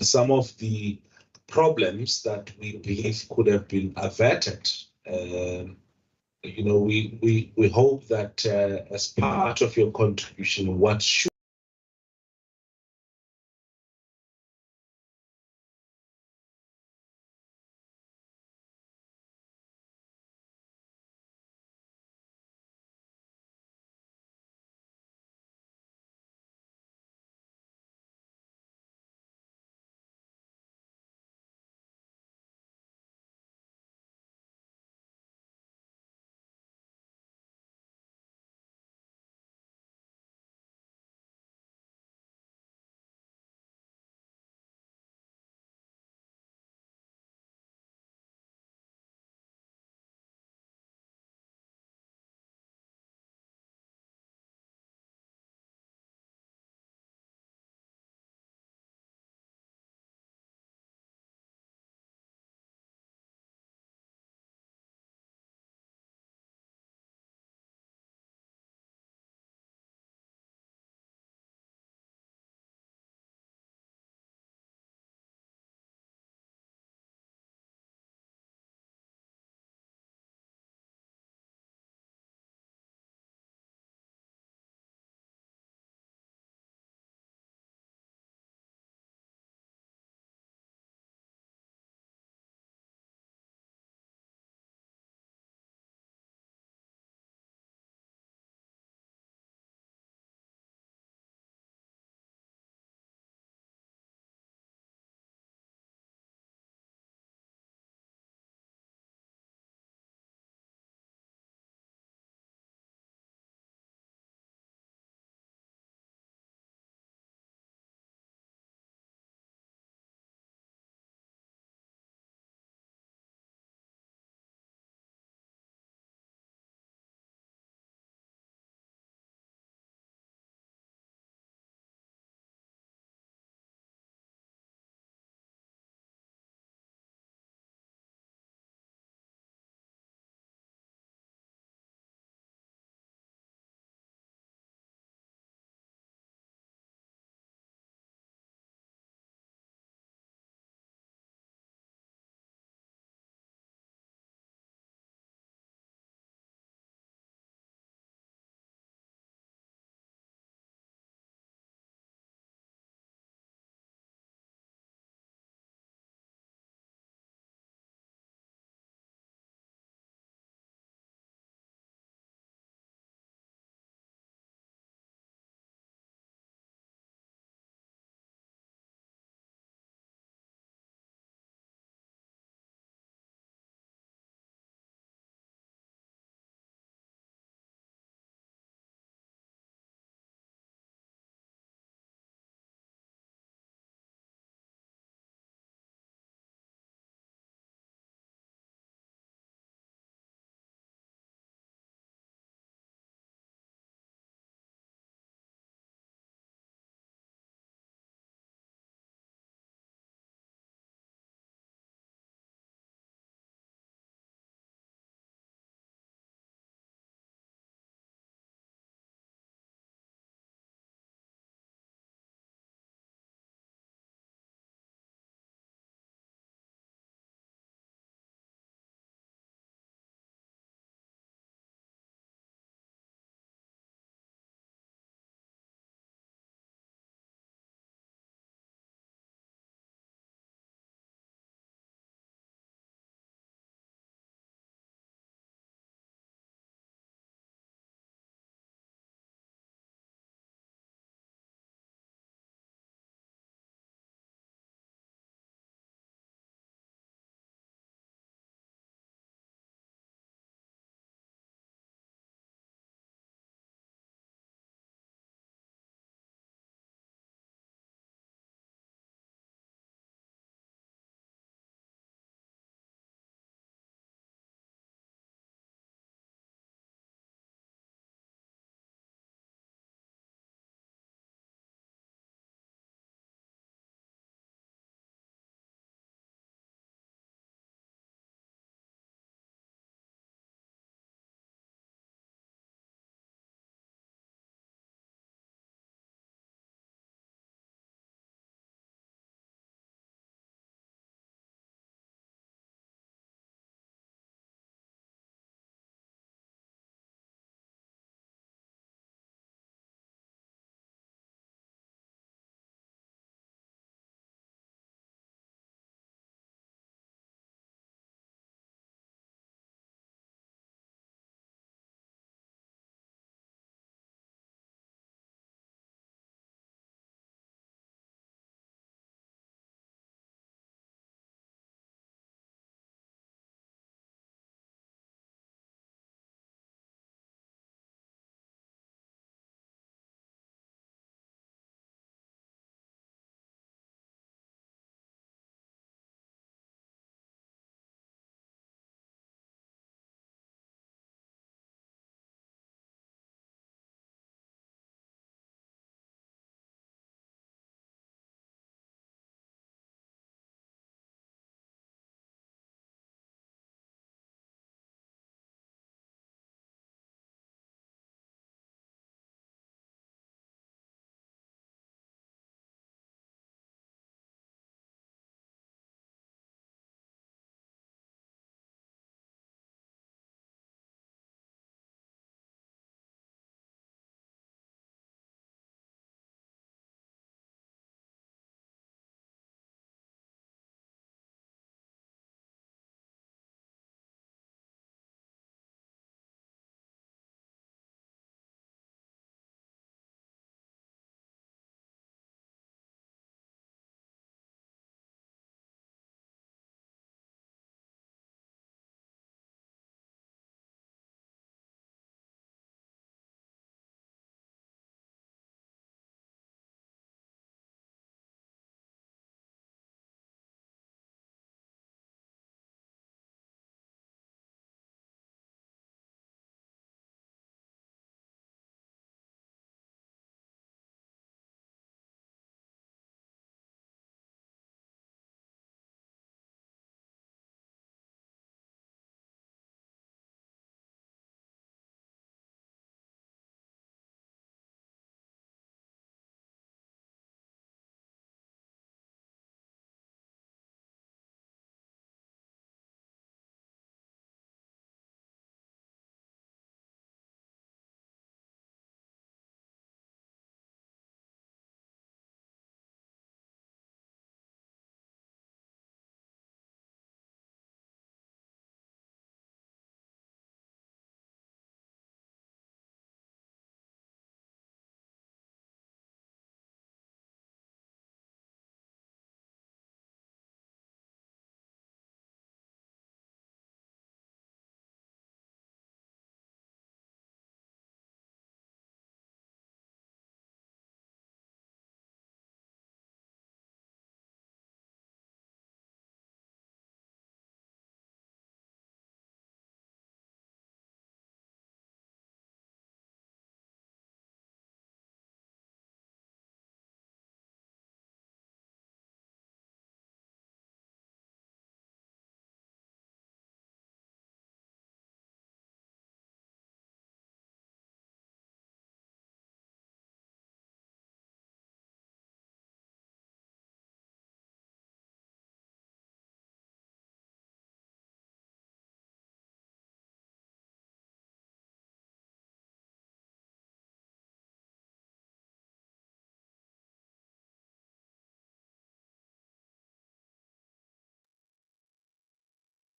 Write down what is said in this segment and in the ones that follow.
some of the problems that we believe could have been averted. We hope that as part of your contribution, what should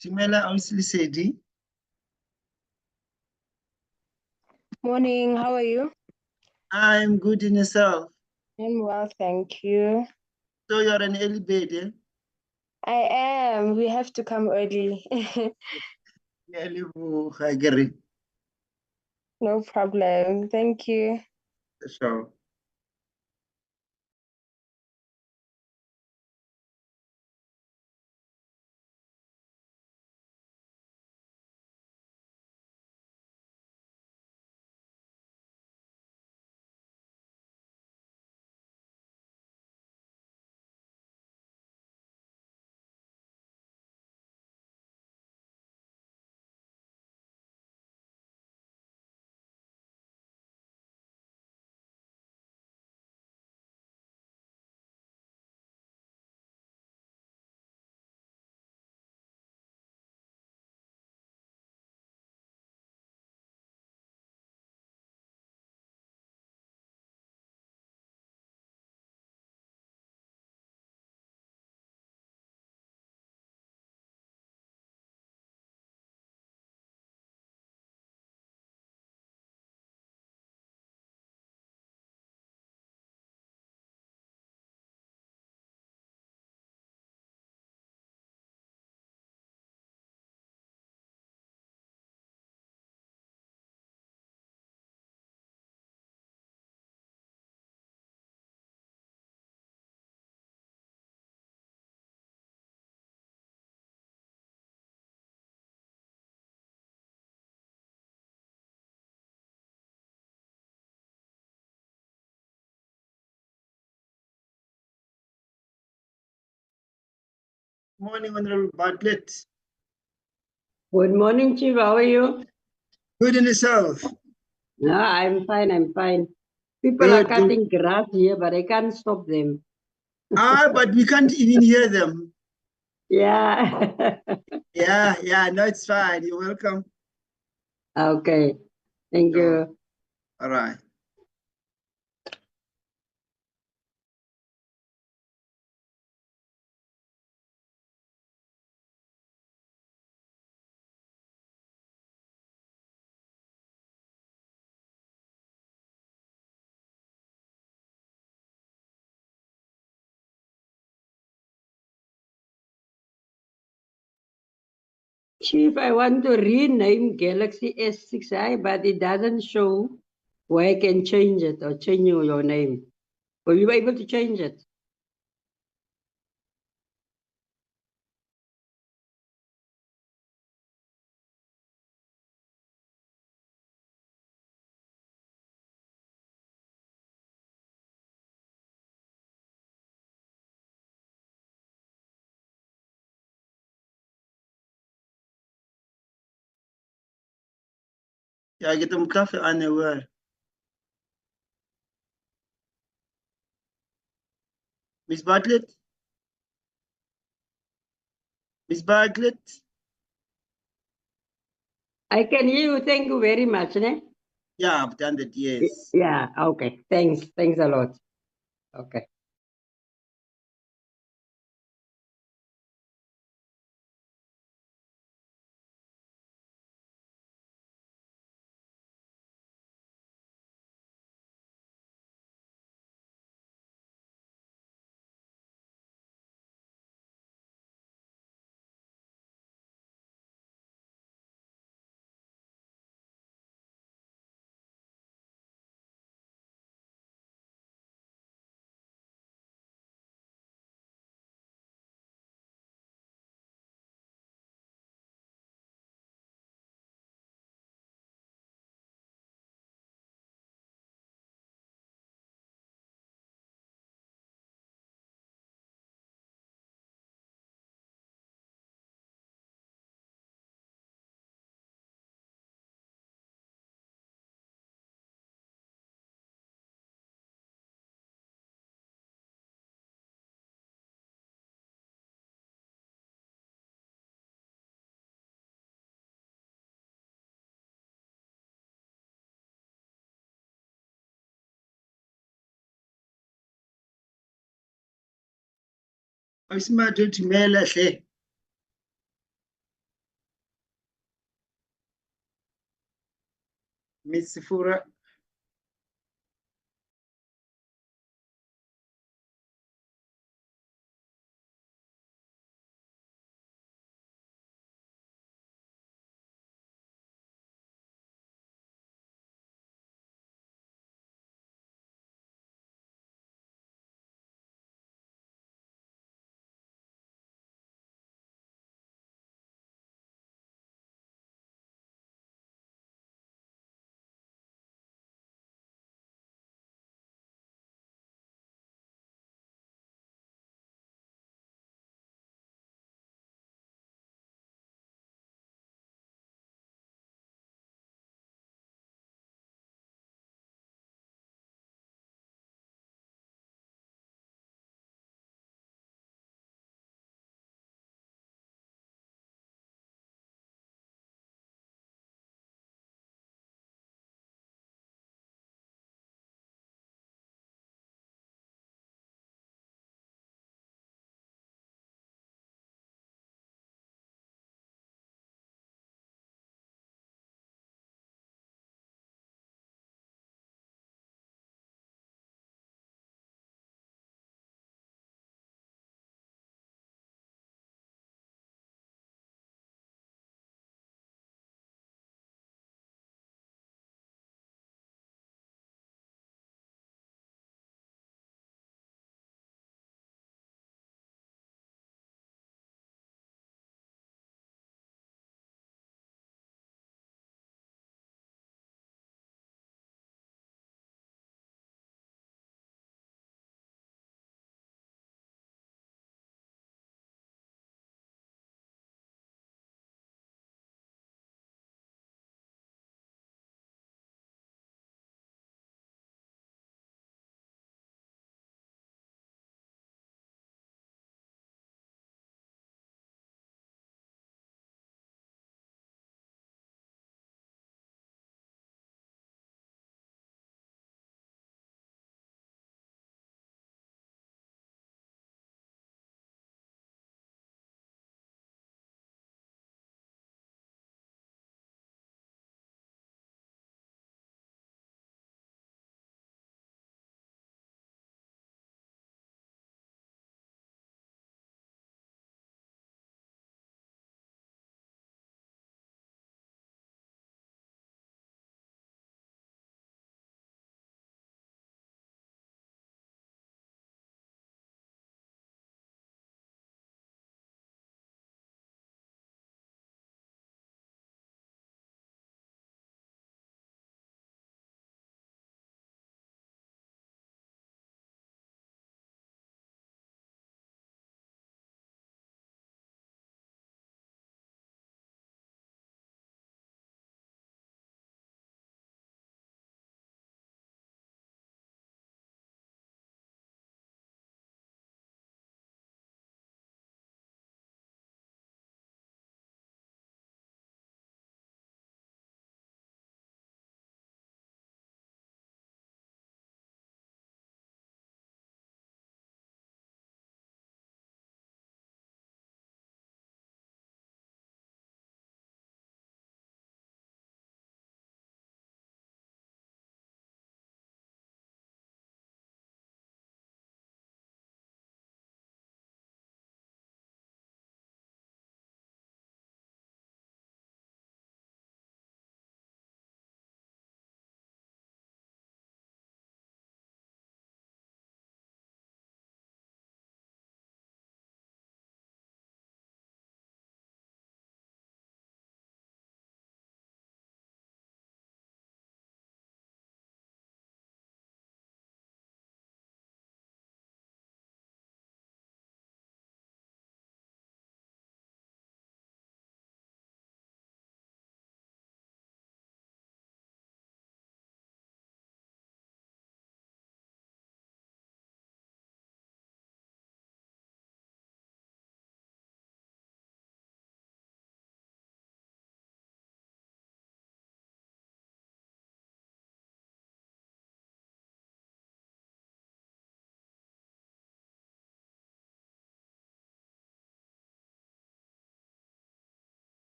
Timela Auslisedi. Morning, how are you? I'm good in yourself. I'm well, thank you. So you're an early bird, eh? I am. We have to come early. Early Hagari. No problem. Thank you. Sure. Morning, Honorable Bartlett. Good morning, Chief. How are you? Good in yourself. No, I'm fine. I'm fine. People are Good, good. cutting grass here, but I can't stop them. But we can't even hear them. Yeah. Yeah, no, it's fine. You're welcome. Okay. Thank you. All right. Chief, I want to rename Galaxy S6i, but it doesn't show where I can change it or change your name. Will you be able to change it? Yeah, I get them coffee on the word. Miss Bartlett? Miss Bartlett? I can hear you. Thank you very much. Ne? Yeah, I've done that, yes. Yeah. Okay. Thanks. Thanks a lot. Okay. Miss Madrid, Mela, say. Miss Sifura.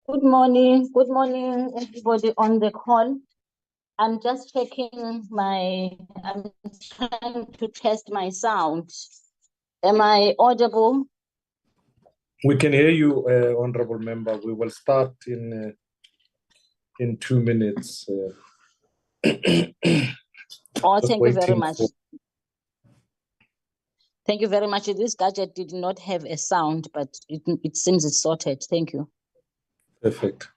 Good morning, everybody on the call. I'm just checking I'm trying to test my sound. Am I audible? We can hear you, Honorable Member. We will start in 2 minutes. Oh, Just thank you very waiting much. for- Thank you very much. This gadget did not have a sound, but it seems it's sorted. Thank you. Perfect.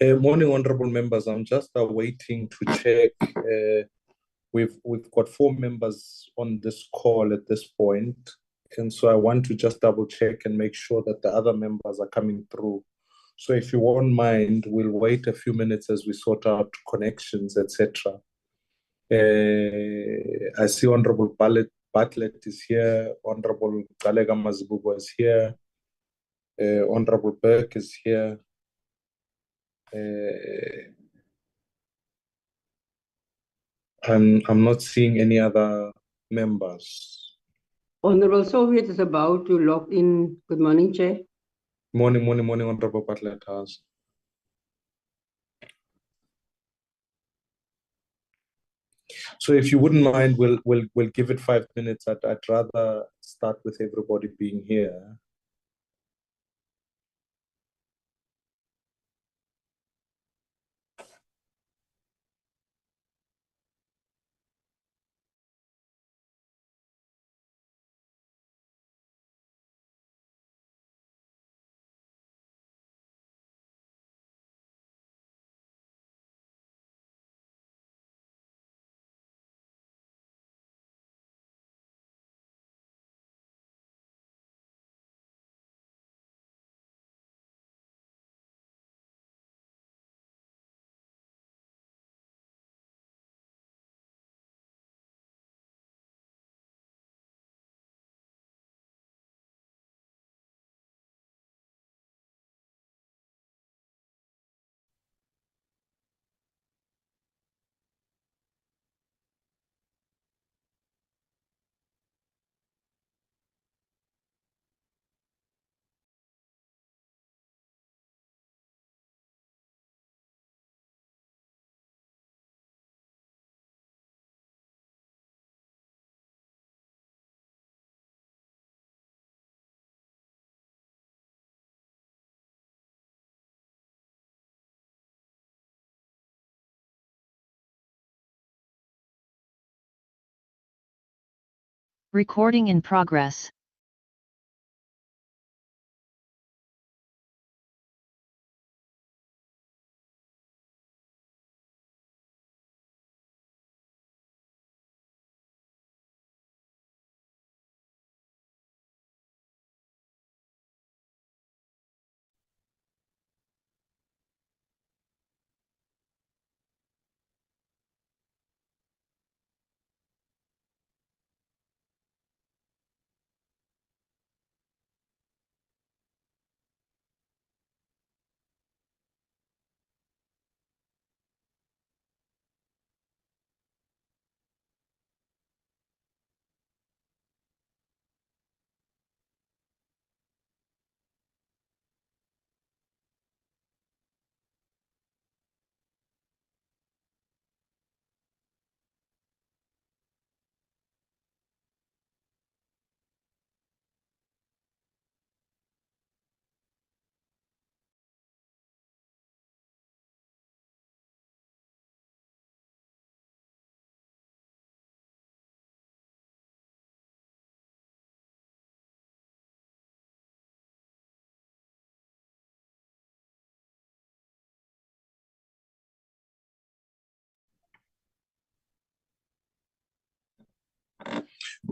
Morning, honorable members. I'm just waiting to check. We've got 4 members on this call at this point, and so I want to just double check and make sure that the other members are coming through. So if you won't mind, we'll wait a few minutes as we sort out connections, etc. I see Honorable Bartlett is here, Honorable Galega Mazibugo is here, Honorable Burke is here. I'm not seeing any other members. Honorable Soviet is about to log in. Good morning, Chair. Morning, Honorable Bartlett House. So if you wouldn't mind, we'll give it 5 minutes. I'd rather start with everybody being here. Recording in progress.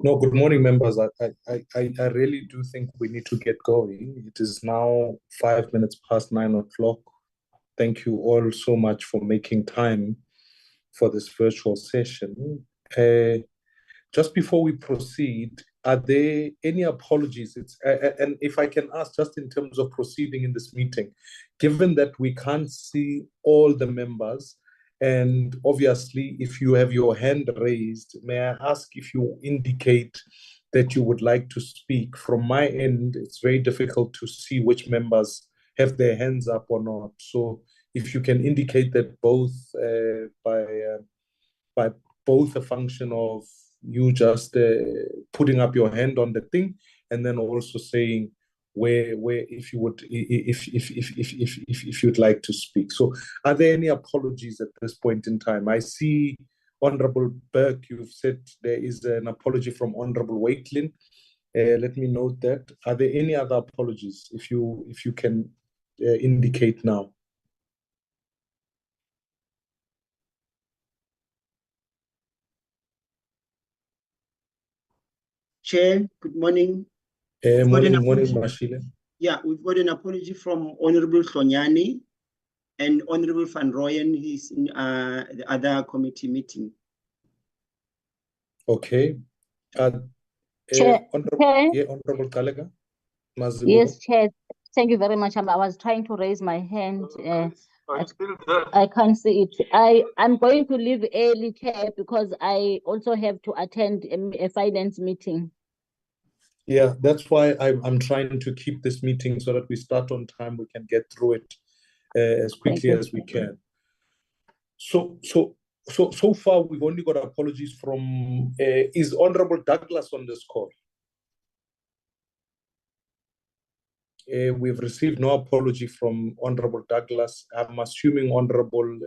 No, good morning, members. I really do think we need to get going. It is now 5 minutes past 9 o'clock. Thank you all so much for making time for this virtual session. Just before we proceed, are there any apologies? And if I can ask, just in terms of proceeding in this meeting, given that we can't see all the members, and obviously, if you have your hand raised, may I ask if you indicate that you would like to speak? From my end, it's very difficult to see which members have their hands up or not. So if you can indicate that both by both a function of you just putting up your hand on the thing, and then also saying where if you would if you'd like to speak. So are there any apologies at this point in time? I see Honorable Burke, you've said there is an apology from Honorable Waitlin. Let me note that. Are there any other apologies if you can indicate now? Chair, good morning. Morning, apology. Mashile. Yeah, we've got an apology from Honorable Hlonyani and Honorable Van Rooyen. He's in the other committee meeting. Okay. Chair, Honorable Kalega. yes, Chair. Thank you very much. I was trying to raise my hand. I can't see it. I'm going to leave early, Chair, because I also have to attend a finance meeting. Yeah, that's why I'm trying to keep this meeting so that we start on time. We can get through it as quickly as we can. So far we've only got apologies from. Is Honorable Douglas on this call? We've received no apology from Honorable Douglas. I'm assuming Honorable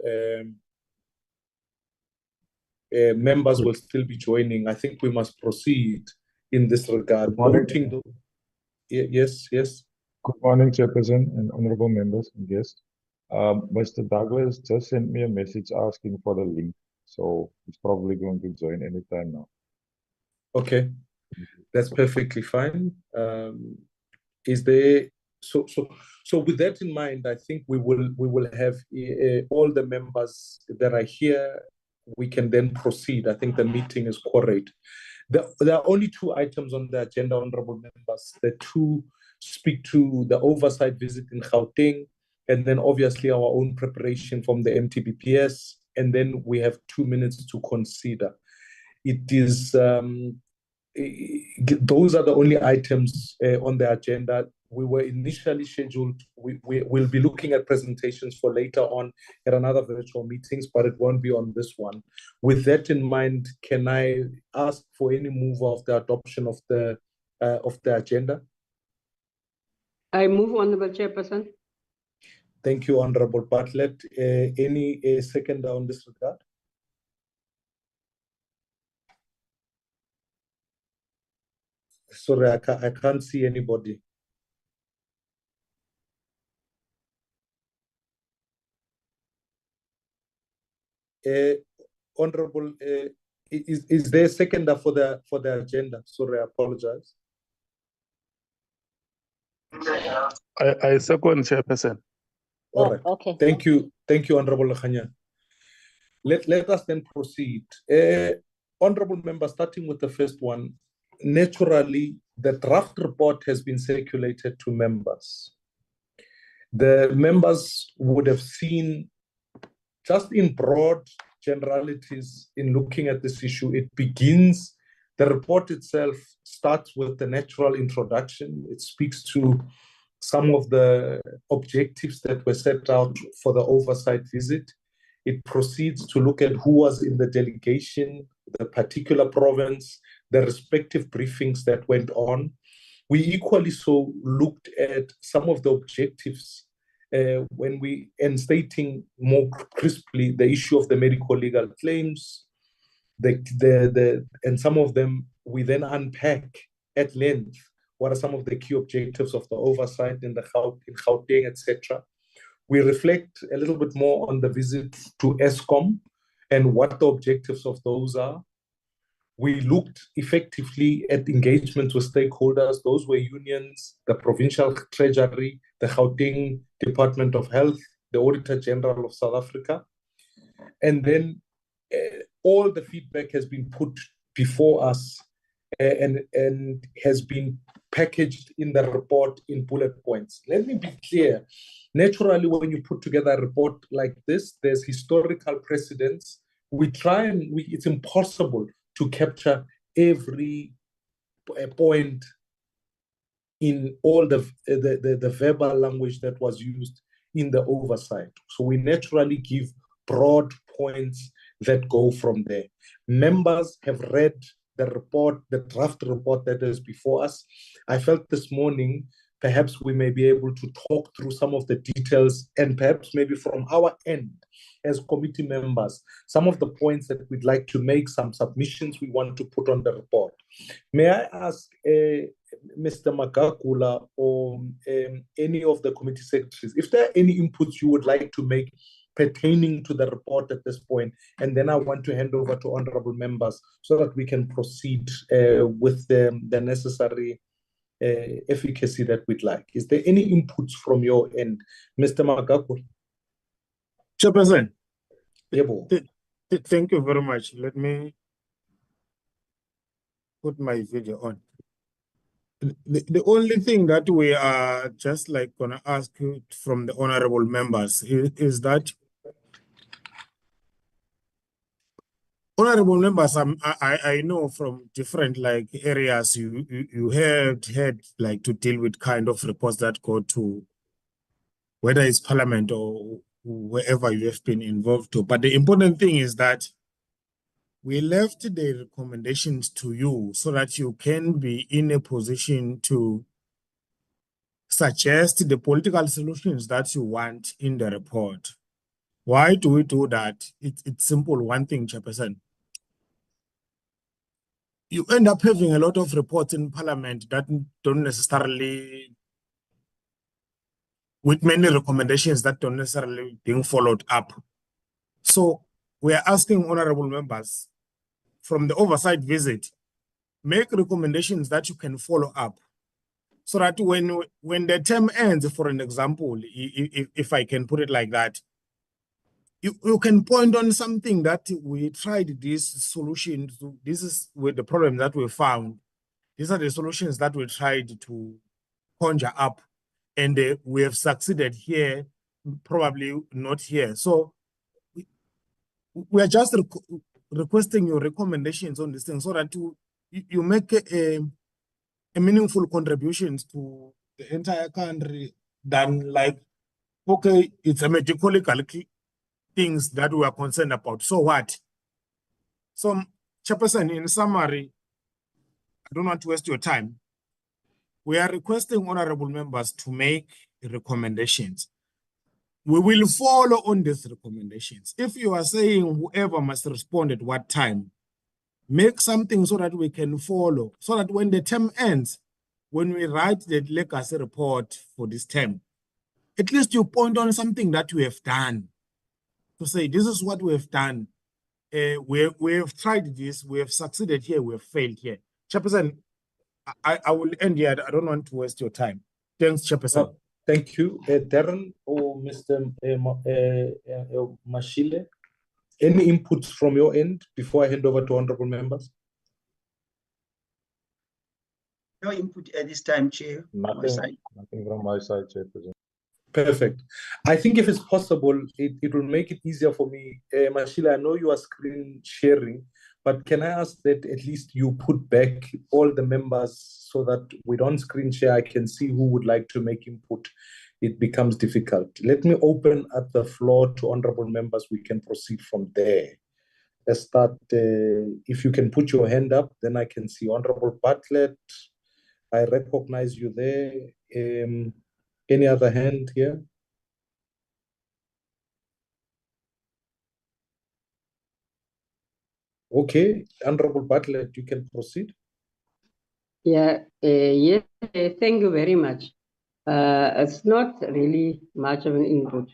members will still be joining. I think we must proceed in this regard. Yes. Good morning, Chairperson and honorable members and guests. Mr. Douglas just sent me a message asking for the link, so he's probably going to join anytime now. Okay, that's perfectly fine. Is there so with that in mind, I think we will have all the members that are here. We can then proceed. I think the meeting is correct. There are only two items on the agenda, honorable members. The two speak to the oversight visit in Gauteng, and then obviously our own preparation from the MTBPS, and then we have 2 minutes to consider. It is those are the only items on the agenda. We were initially scheduled, we'll be looking at presentations for later on at another virtual meetings, but it won't be on this one. With that in mind, can I ask for any move of the adoption of the agenda? I move, Honorable Chairperson. Thank you, Honorable Bartlett. Any second on this regard? Sorry, I can't see anybody. Honorable, is there a seconder for the agenda? Sorry, I apologize. I second, Chairperson. All right. Okay. Thank you, Honorable Khanya. Let us then proceed. Honorable members, starting with the first one. Naturally, the draft report has been circulated to members. The members would have seen, just in broad generalities, in looking at this issue, it begins, the report itself starts with the natural introduction. It speaks to some of the objectives that were set out for the oversight visit. It proceeds to look at who was in the delegation, the particular province, the respective briefings that went on. We equally so looked at some of the objectives and stating more crisply the issue of the medical legal claims, and some of them we then unpack at length. What are some of the key objectives of the oversight in Gauteng, etc. We reflect a little bit more on the visit to ESCOM and what the objectives of those are. We looked effectively at engagement with stakeholders. Those were unions, the provincial treasury, the Gauteng Department of Health, the Auditor General of South Africa. And then all the feedback has been put before us and has been packaged in the report in bullet points. Let me be clear. Naturally, when you put together a report like this, there's historical precedents. We try and it's impossible to capture every point in all the verbal language that was used in the oversight. So we naturally give broad points that go from there. Members have read the report, the draft report that is before us. I felt this morning, perhaps we may be able to talk through some of the details and perhaps maybe from our end as committee members, some of the points that we'd like to make, some submissions we want to put on the report. May I ask Mr. Magagula or any of the committee secretaries, if there are any inputs you would like to make pertaining to the report at this point, and then I want to hand over to honorable members so that we can proceed with the necessary efficacy that we'd like. Is there any inputs from your end, Mr. Magagula? Chairperson, Yebo. thank you very much. Let me put my video on. The only thing that we are just like gonna ask you from the honorable members is that honorable members, I know from different like areas you have had like to deal with kind of reports that go to whether it's parliament or wherever you have been involved to. But the important thing is that we left the recommendations to you so that you can be in a position to suggest the political solutions that you want in the report. Why do we do that? It's simple, one thing, Chairperson. You end up having a lot of reports in Parliament that don't necessarily, with many recommendations that don't necessarily being followed up. So we are asking honorable members from the oversight visit, make recommendations that you can follow up so that when the term ends, for an example, if I can put it like that, you can point on something that we tried this solution to, this is with the problem that we found. These are the solutions that we tried to conjure up, and we have succeeded here, probably not here. So we are just requesting your recommendations on this thing so that you make a meaningful contributions to the entire country than like, okay, it's a medically things that we are concerned about. So what? So, Chairperson, in summary, I don't want to waste your time. We are requesting honorable members to make recommendations. We will follow on these recommendations. If you are saying whoever must respond at what time, make something so that we can follow, so that when the term ends, when we write the legacy report for this term, at least you point on something that we have done. To say, this is what we have done. We have tried this, we have succeeded here, we have failed here. Chairperson, I will end here. I don't want to waste your time. Thanks, Chairperson. Thank you. Darren or Mr. Mashile, any inputs from your end before I hand over to honorable members? No input at this time, Chair. Nothing from my side, Chairperson. Perfect. I think if it's possible, it will make it easier for me. Mashila, I know you are screen sharing, but can I ask that at least you put back all the members so that we don't screen share? I can see who would like to make input. It becomes difficult. Let me open up the floor to honorable members. We can proceed from there. Let's start. If you can put your hand up, then I can see Honorable Bartlett. I recognize you there. Any other hand here? Okay, Honorable Bartlett, you can proceed. Yeah, yes, thank you very much. It's not really much of an input,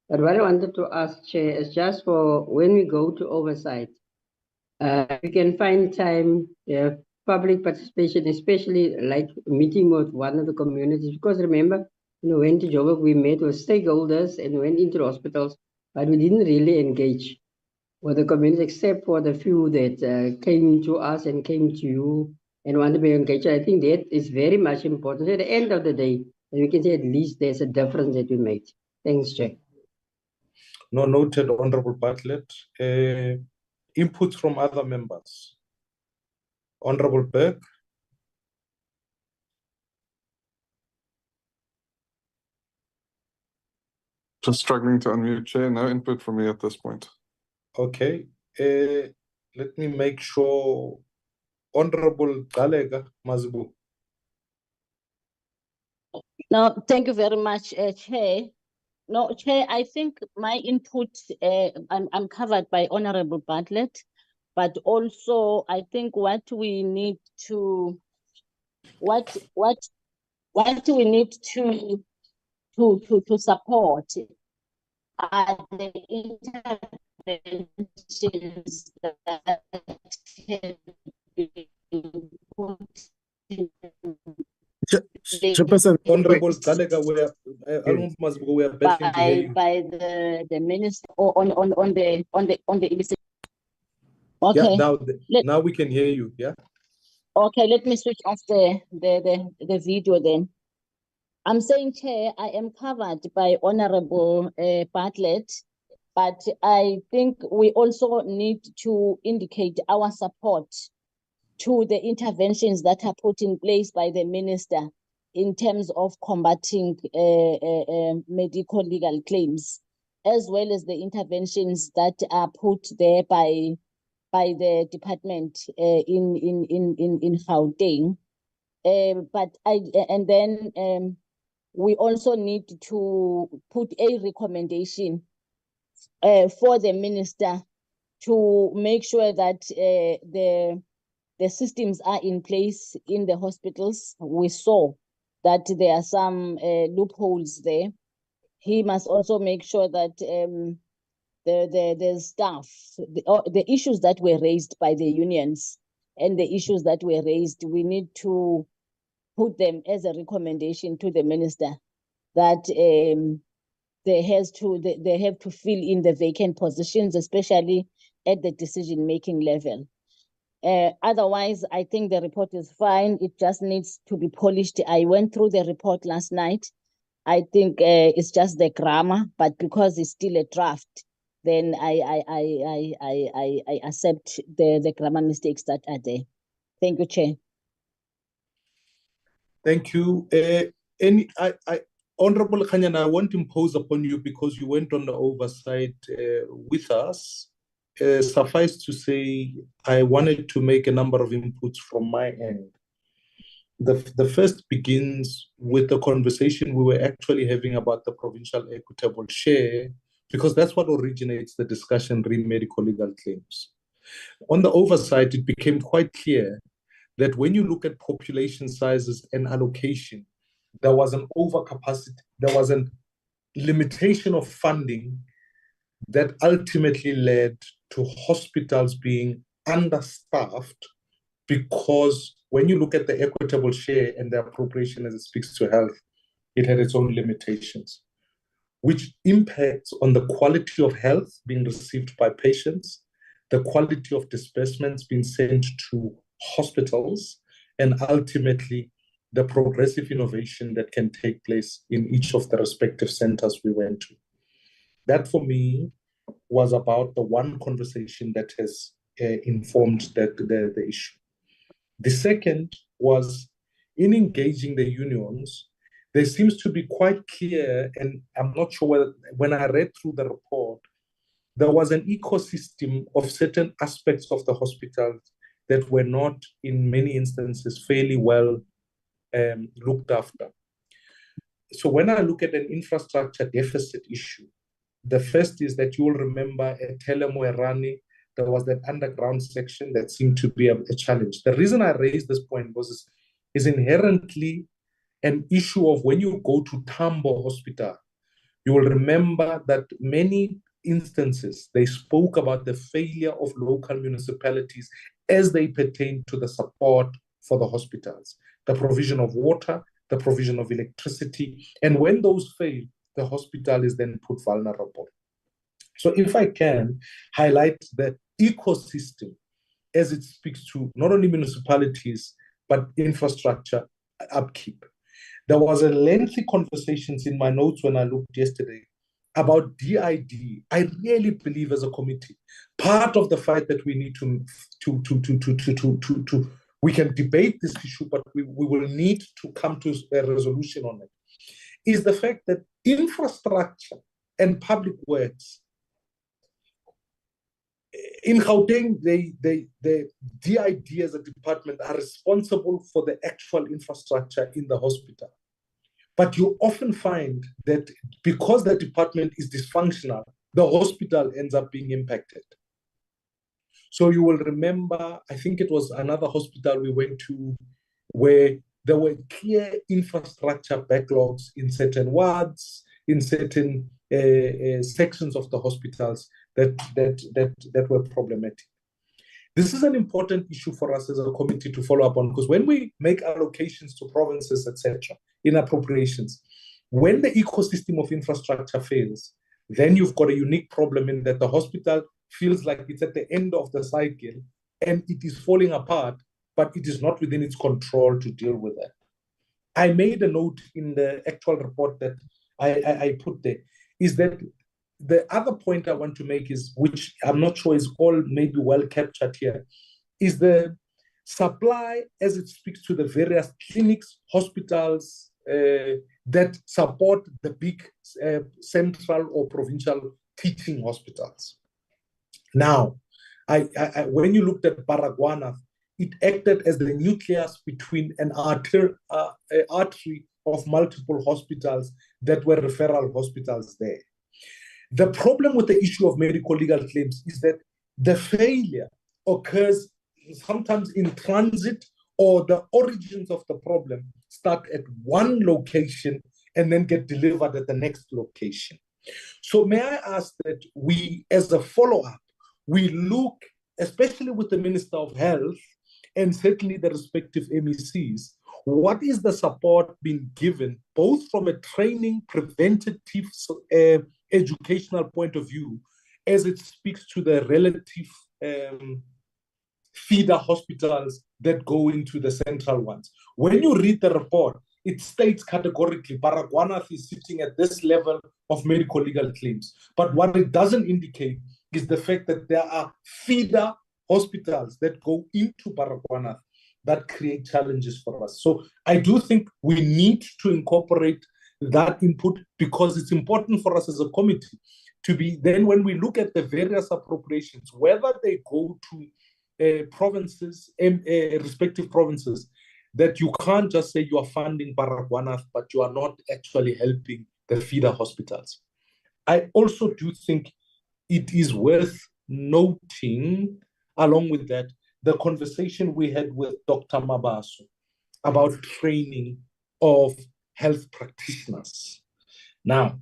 but what I wanted to ask, Chair, is just for when we go to oversight, We can find time, public participation, especially like meeting with one of the communities. Because remember, when to Joburg, we met with stakeholders and went into hospitals, but we didn't really engage with the community except for the few that came to us and came to you and want to be engaged. I think that is very much important. At the end of the day, we can say at least there's a difference that we made. Thanks, Jay. No, noted, Honorable Bartlett. Input from other members. Honorable Berg. Just struggling to unmute, Chair. No input from me at this point. Okay. Let me make sure. Honorable Galega Mazbu. No, thank you very much, Chair. No, Chair, I think my input, I'm covered by Honorable Bartlett, but also I think what we need to support are the interventions that can be put in Chairperson, Honorable Galega, we are begging to hear you. by the minister or on the illicit. Okay. Yeah, now we can hear you. Yeah. Okay, let me switch off the video then. I'm saying, Chair, I am covered by Honorable Bartlett, but I think we also need to indicate our support to the interventions that are put in place by the minister in terms of combating medical legal claims, as well as the interventions that are put there by the department in Gauteng. We also need to put a recommendation for the minister to make sure that the systems are in place in the hospitals. We saw that there are some loopholes there. He must also make sure that the staff, the issues that were raised by the unions and the issues that were raised, we need to put them as a recommendation to the minister that they have to fill in the vacant positions, especially at the decision-making level. Otherwise, I think the report is fine. It just needs to be polished. I went through the report last night. I think it's just the grammar, but because it's still a draft, then I accept the grammar mistakes that are there. Thank you, Chair. Thank you. Honorable Khanyan, I won't impose upon you because you went on the oversight with us. Suffice to say, I wanted to make a number of inputs from my end. The first begins with the conversation we were actually having about the provincial equitable share, because that's what originates the discussion re medical legal claims. On the oversight, it became quite clear that when you look at population sizes and allocation, there was an overcapacity, there was a limitation of funding that ultimately led to hospitals being understaffed, because when you look at the equitable share and the appropriation as it speaks to health, it had its own limitations, which impacts on the quality of health being received by patients, the quality of disbursements being sent to hospitals, and ultimately the progressive innovation that can take place in each of the respective centers we went to. That for me was about the one conversation that has informed the issue. The second was in engaging the unions, there seems to be quite clear, and I'm not sure whether, when I read through the report, there was an ecosystem of certain aspects of the hospital that were not, in many instances, fairly well looked after. So when I look at an infrastructure deficit issue, the first is that you will remember at Telemoerani, there was that underground section that seemed to be a challenge. The reason I raised this point is inherently an issue of when you go to Tambo Hospital, you will remember that many instances, they spoke about the failure of local municipalities as they pertain to the support for the hospitals, the provision of water, the provision of electricity. And when those fail, the hospital is then put vulnerable. So if I can highlight the ecosystem as it speaks to not only municipalities, but infrastructure upkeep. There was a lengthy conversations in my notes when I looked yesterday about DID. I really believe as a committee, part of the fight that we need we can debate this issue, but we will need to come to a resolution on it, is the fact that infrastructure and public works in Gauteng, the DID as a department are responsible for the actual infrastructure in the hospital. But you often find that because the department is dysfunctional, the hospital ends up being impacted. So you will remember, I think it was another hospital we went to where there were clear infrastructure backlogs in certain wards, in certain sections of the hospitals that were problematic. This is an important issue for us as a committee to follow up on, because when we make allocations to provinces, etc., in appropriations, when the ecosystem of infrastructure fails, then you've got a unique problem in that the hospital feels like it's at the end of the cycle and it is falling apart, but it is not within its control to deal with that. I made a note in the actual report that I put there, is that the other point I want to make is, which I'm not sure is all maybe well captured here, is the supply as it speaks to the various clinics, hospitals that support the big central or provincial teaching hospitals. Now, when you looked at Baragwanath, it acted as the nucleus between an artery of multiple hospitals that were referral hospitals there. The problem with the issue of medical legal claims is that the failure occurs sometimes in transit, or the origins of the problem start at one location and then get delivered at the next location. So may I ask that we, as a follow-up, we look, especially with the Minister of Health and certainly the respective MECs, what is the support being given, both from a training, preventative, educational point of view, as it speaks to the relative feeder hospitals that go into the central ones. When you read the report, it states categorically Baragwanath is sitting at this level of medical legal claims. But what it doesn't indicate is the fact that there are feeder hospitals that go into Baragwanath that create challenges for us. So I do think we need to incorporate that input, because it's important for us as a committee to be, then when we look at the various appropriations, whether they go to provinces, respective provinces, that you can't just say you are funding Baragwanath, but you are not actually helping the feeder hospitals. I also do think it is worth noting, along with that, the conversation we had with Dr. Mabaso about training of health practitioners. Now,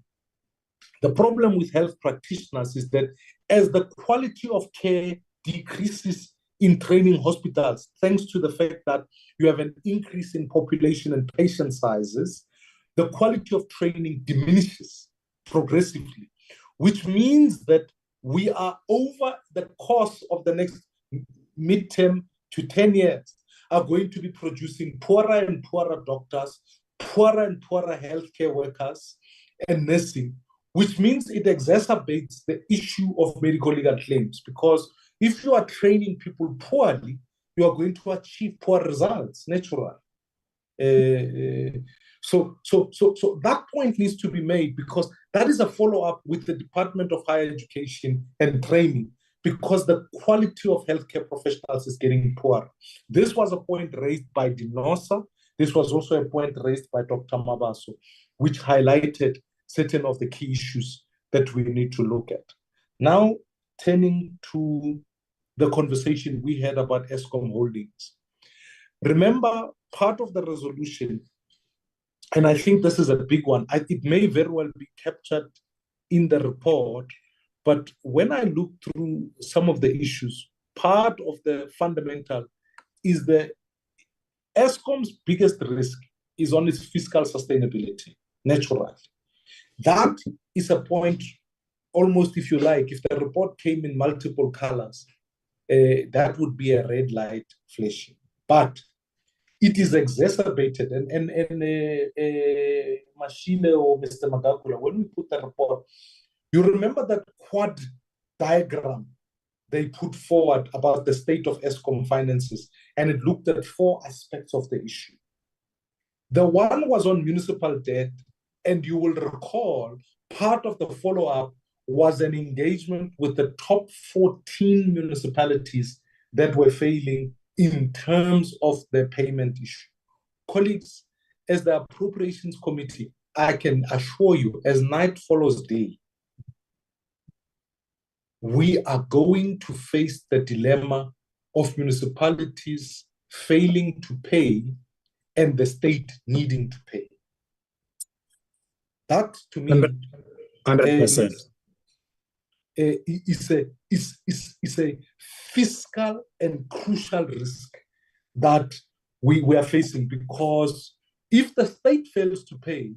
the problem with health practitioners is that as the quality of care decreases in training hospitals, thanks to the fact that you have an increase in population and patient sizes, the quality of training diminishes progressively, which means that we are over the course of the next midterm to 10 years are going to be producing poorer and poorer doctors, poorer and poorer healthcare workers and nursing, which means it exacerbates the issue of medical legal claims, because if you are training people poorly, you are going to achieve poor results, naturally. So that point needs to be made, because that is a follow-up with the Department of Higher Education and Training, because the quality of healthcare professionals is getting poorer. This was a point raised by Dinosa. This was also a point raised by Dr. Mabaso, which highlighted certain of the key issues that we need to look at. Now, turning to the conversation we had about Eskom Holdings. Remember, part of the resolution, and I think this is a big one, it may very well be captured in the report, But when I look through some of the issues, part of the fundamental is the Eskom's biggest risk is on its fiscal sustainability, naturally. That is a point, almost if you like, if the report came in multiple colors, that would be a red light flashing. But it is exacerbated, and Mashile or Mr. Magakula, when we put the report, you remember that quad diagram they put forward about the state of Eskom finances, and it looked at 4 aspects of the issue. The one was on municipal debt, and you will recall part of the follow-up was an engagement with the top 14 municipalities that were failing in terms of their payment issue. Colleagues, as the Appropriations Committee, I can assure you, as night follows day, we are going to face the dilemma of municipalities failing to pay and the state needing to pay. That, to me, 100%. Is a fiscal and crucial risk that we are facing, because if the state fails to pay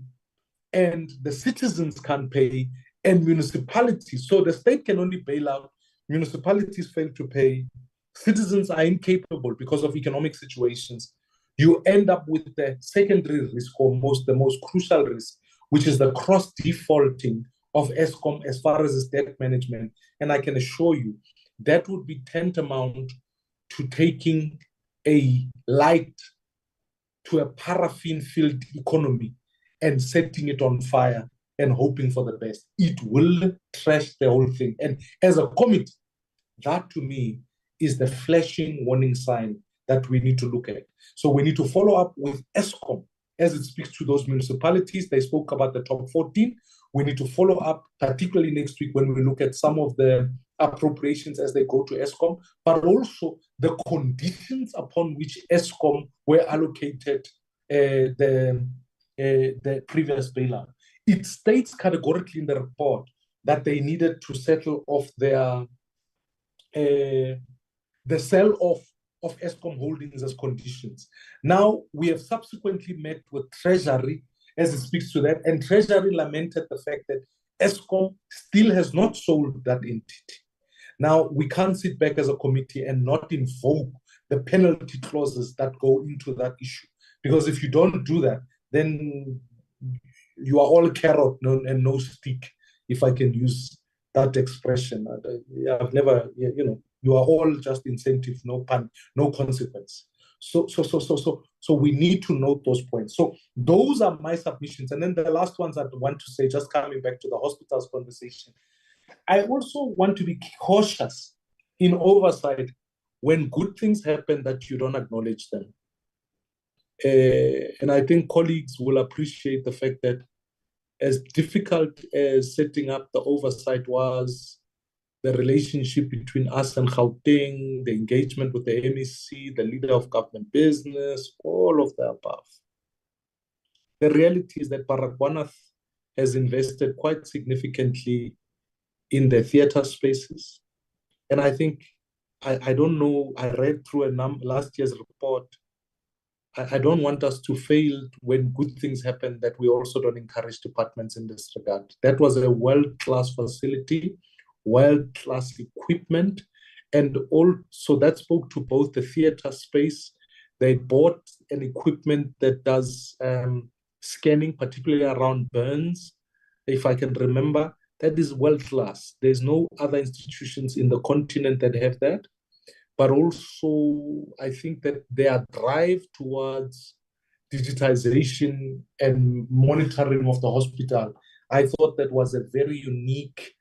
and the citizens can't pay and municipalities, so the state can only bail out, municipalities fail to pay, citizens are incapable because of economic situations, you end up with the secondary risk, or the most crucial risk, which is the cross-defaulting of Eskom as far as its debt management. And I can assure you that would be tantamount to taking a light to a paraffin-filled economy and setting it on fire and hoping for the best. It will trash the whole thing. And as a committee, that to me is the flashing warning sign that we need to look at. So we need to follow up with Eskom as it speaks to those municipalities. They spoke about the top 14. We need to follow up, particularly next week when we look at some of the appropriations as they go to Eskom, but also the conditions upon which Eskom were allocated the previous bailout. It states categorically in the report that they needed to settle off their the sell-off of Eskom holdings as conditions. Now, we have subsequently met with Treasury as it speaks to that, and Treasury lamented the fact that Eskom still has not sold that entity. Now, we can't sit back as a committee and not invoke the penalty clauses that go into that issue. Because if you don't do that, then you are all carrot and no stick, if I can use that expression. I've never, you are all just incentive, no pun, no consequence. So we need to note those points. So those are my submissions. And then the last ones I want to say, just coming back to the hospitals conversation, I also want to be cautious in oversight when good things happen that you don't acknowledge them. And I think colleagues will appreciate the fact that as difficult as setting up the oversight was, the relationship between us and Gauteng, the engagement with the MEC, the leader of government business, all of the above. The reality is that Baragwanath has invested quite significantly in the theater spaces. And I think, I don't know, I read through last year's report. I don't want us to fail when good things happen, that we also don't encourage departments in this regard. That was a world-class facility, world-class equipment, and also that spoke to both the theater space. They bought an equipment that does scanning, particularly around burns, if I can remember. That is world-class. There's no other institutions in the continent that have that. But also, I think that their drive towards digitization and monitoring of the hospital, I thought that was a very unique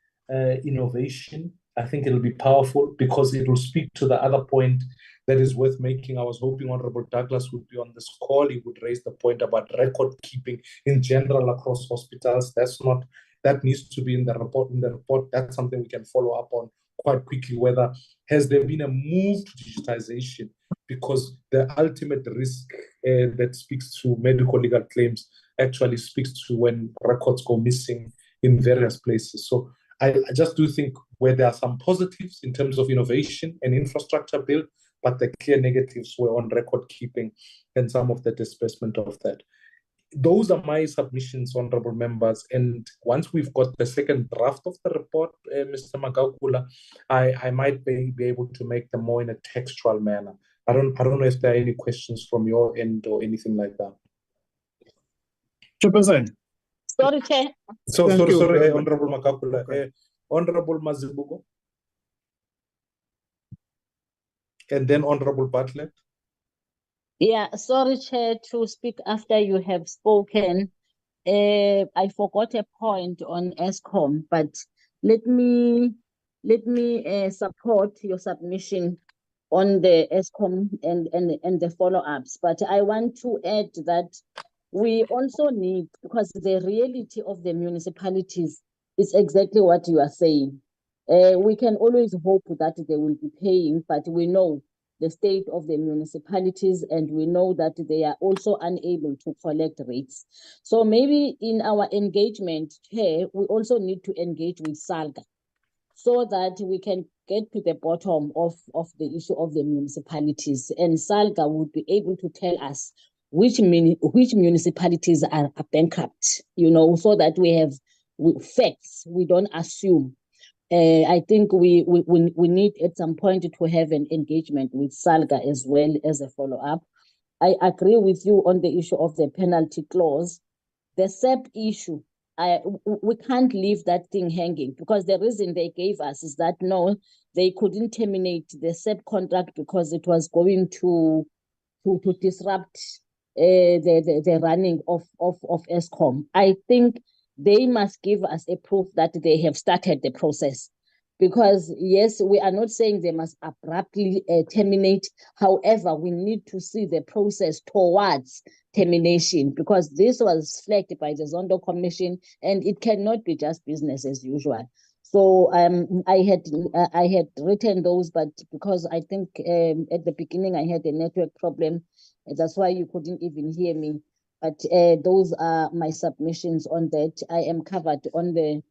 innovation. I think it'll be powerful because it will speak to the other point that is worth making. I was hoping Honorable Douglas would be on this call. He would raise the point about record keeping in general across hospitals. That needs to be in the report. That's something we can follow up on quite quickly, whether has there been a move to digitization, because the ultimate risk that speaks to medical legal claims actually speaks to when records go missing in various places. So I just do think where there are some positives in terms of innovation and infrastructure build, but the clear negatives were on record keeping and some of the disbursement of that. Those are my submissions, honorable members. And once we've got the second draft of the report, Mr. Magagula, I might be able to make them more in a textual manner. I don't know if there are any questions from your end or anything like that. Chairperson. Sorry, Chair. Sorry, Honorable Magagula. Okay. Honorable Mazibuko. And then Honorable Bartlett. Yeah, sorry, Chair, to speak after you have spoken. I forgot a point on ESCOM, but let me support your submission on the ESCOM and the follow-ups. But I want to add that we also need, because the reality of the municipalities is exactly what you are saying. We can always hope that they will be paying, but we know the state of the municipalities, and we know that they are also unable to collect rates. So maybe in our engagement here, we also need to engage with SALGA so that we can get to the bottom of the issue of the municipalities. And SALGA would be able to tell us which municipalities are bankrupt, you know, so that we have facts, we don't assume. I think we need at some point to have an engagement with SALGA as well as a follow-up. I agree with you on the issue of the penalty clause. The SEP issue, we can't leave that thing hanging, because the reason they gave us is that no, they couldn't terminate the SEP contract because it was going to disrupt the running of ESCOM. I think they must give us a proof that they have started the process. Because yes, we are not saying they must abruptly terminate. However, we need to see the process towards termination, because this was flagged by the Zondo Commission, and it cannot be just business as usual. So I had written those, but because I think at the beginning I had a network problem, that's why you couldn't even hear me. But those are my submissions on that. I am covered on the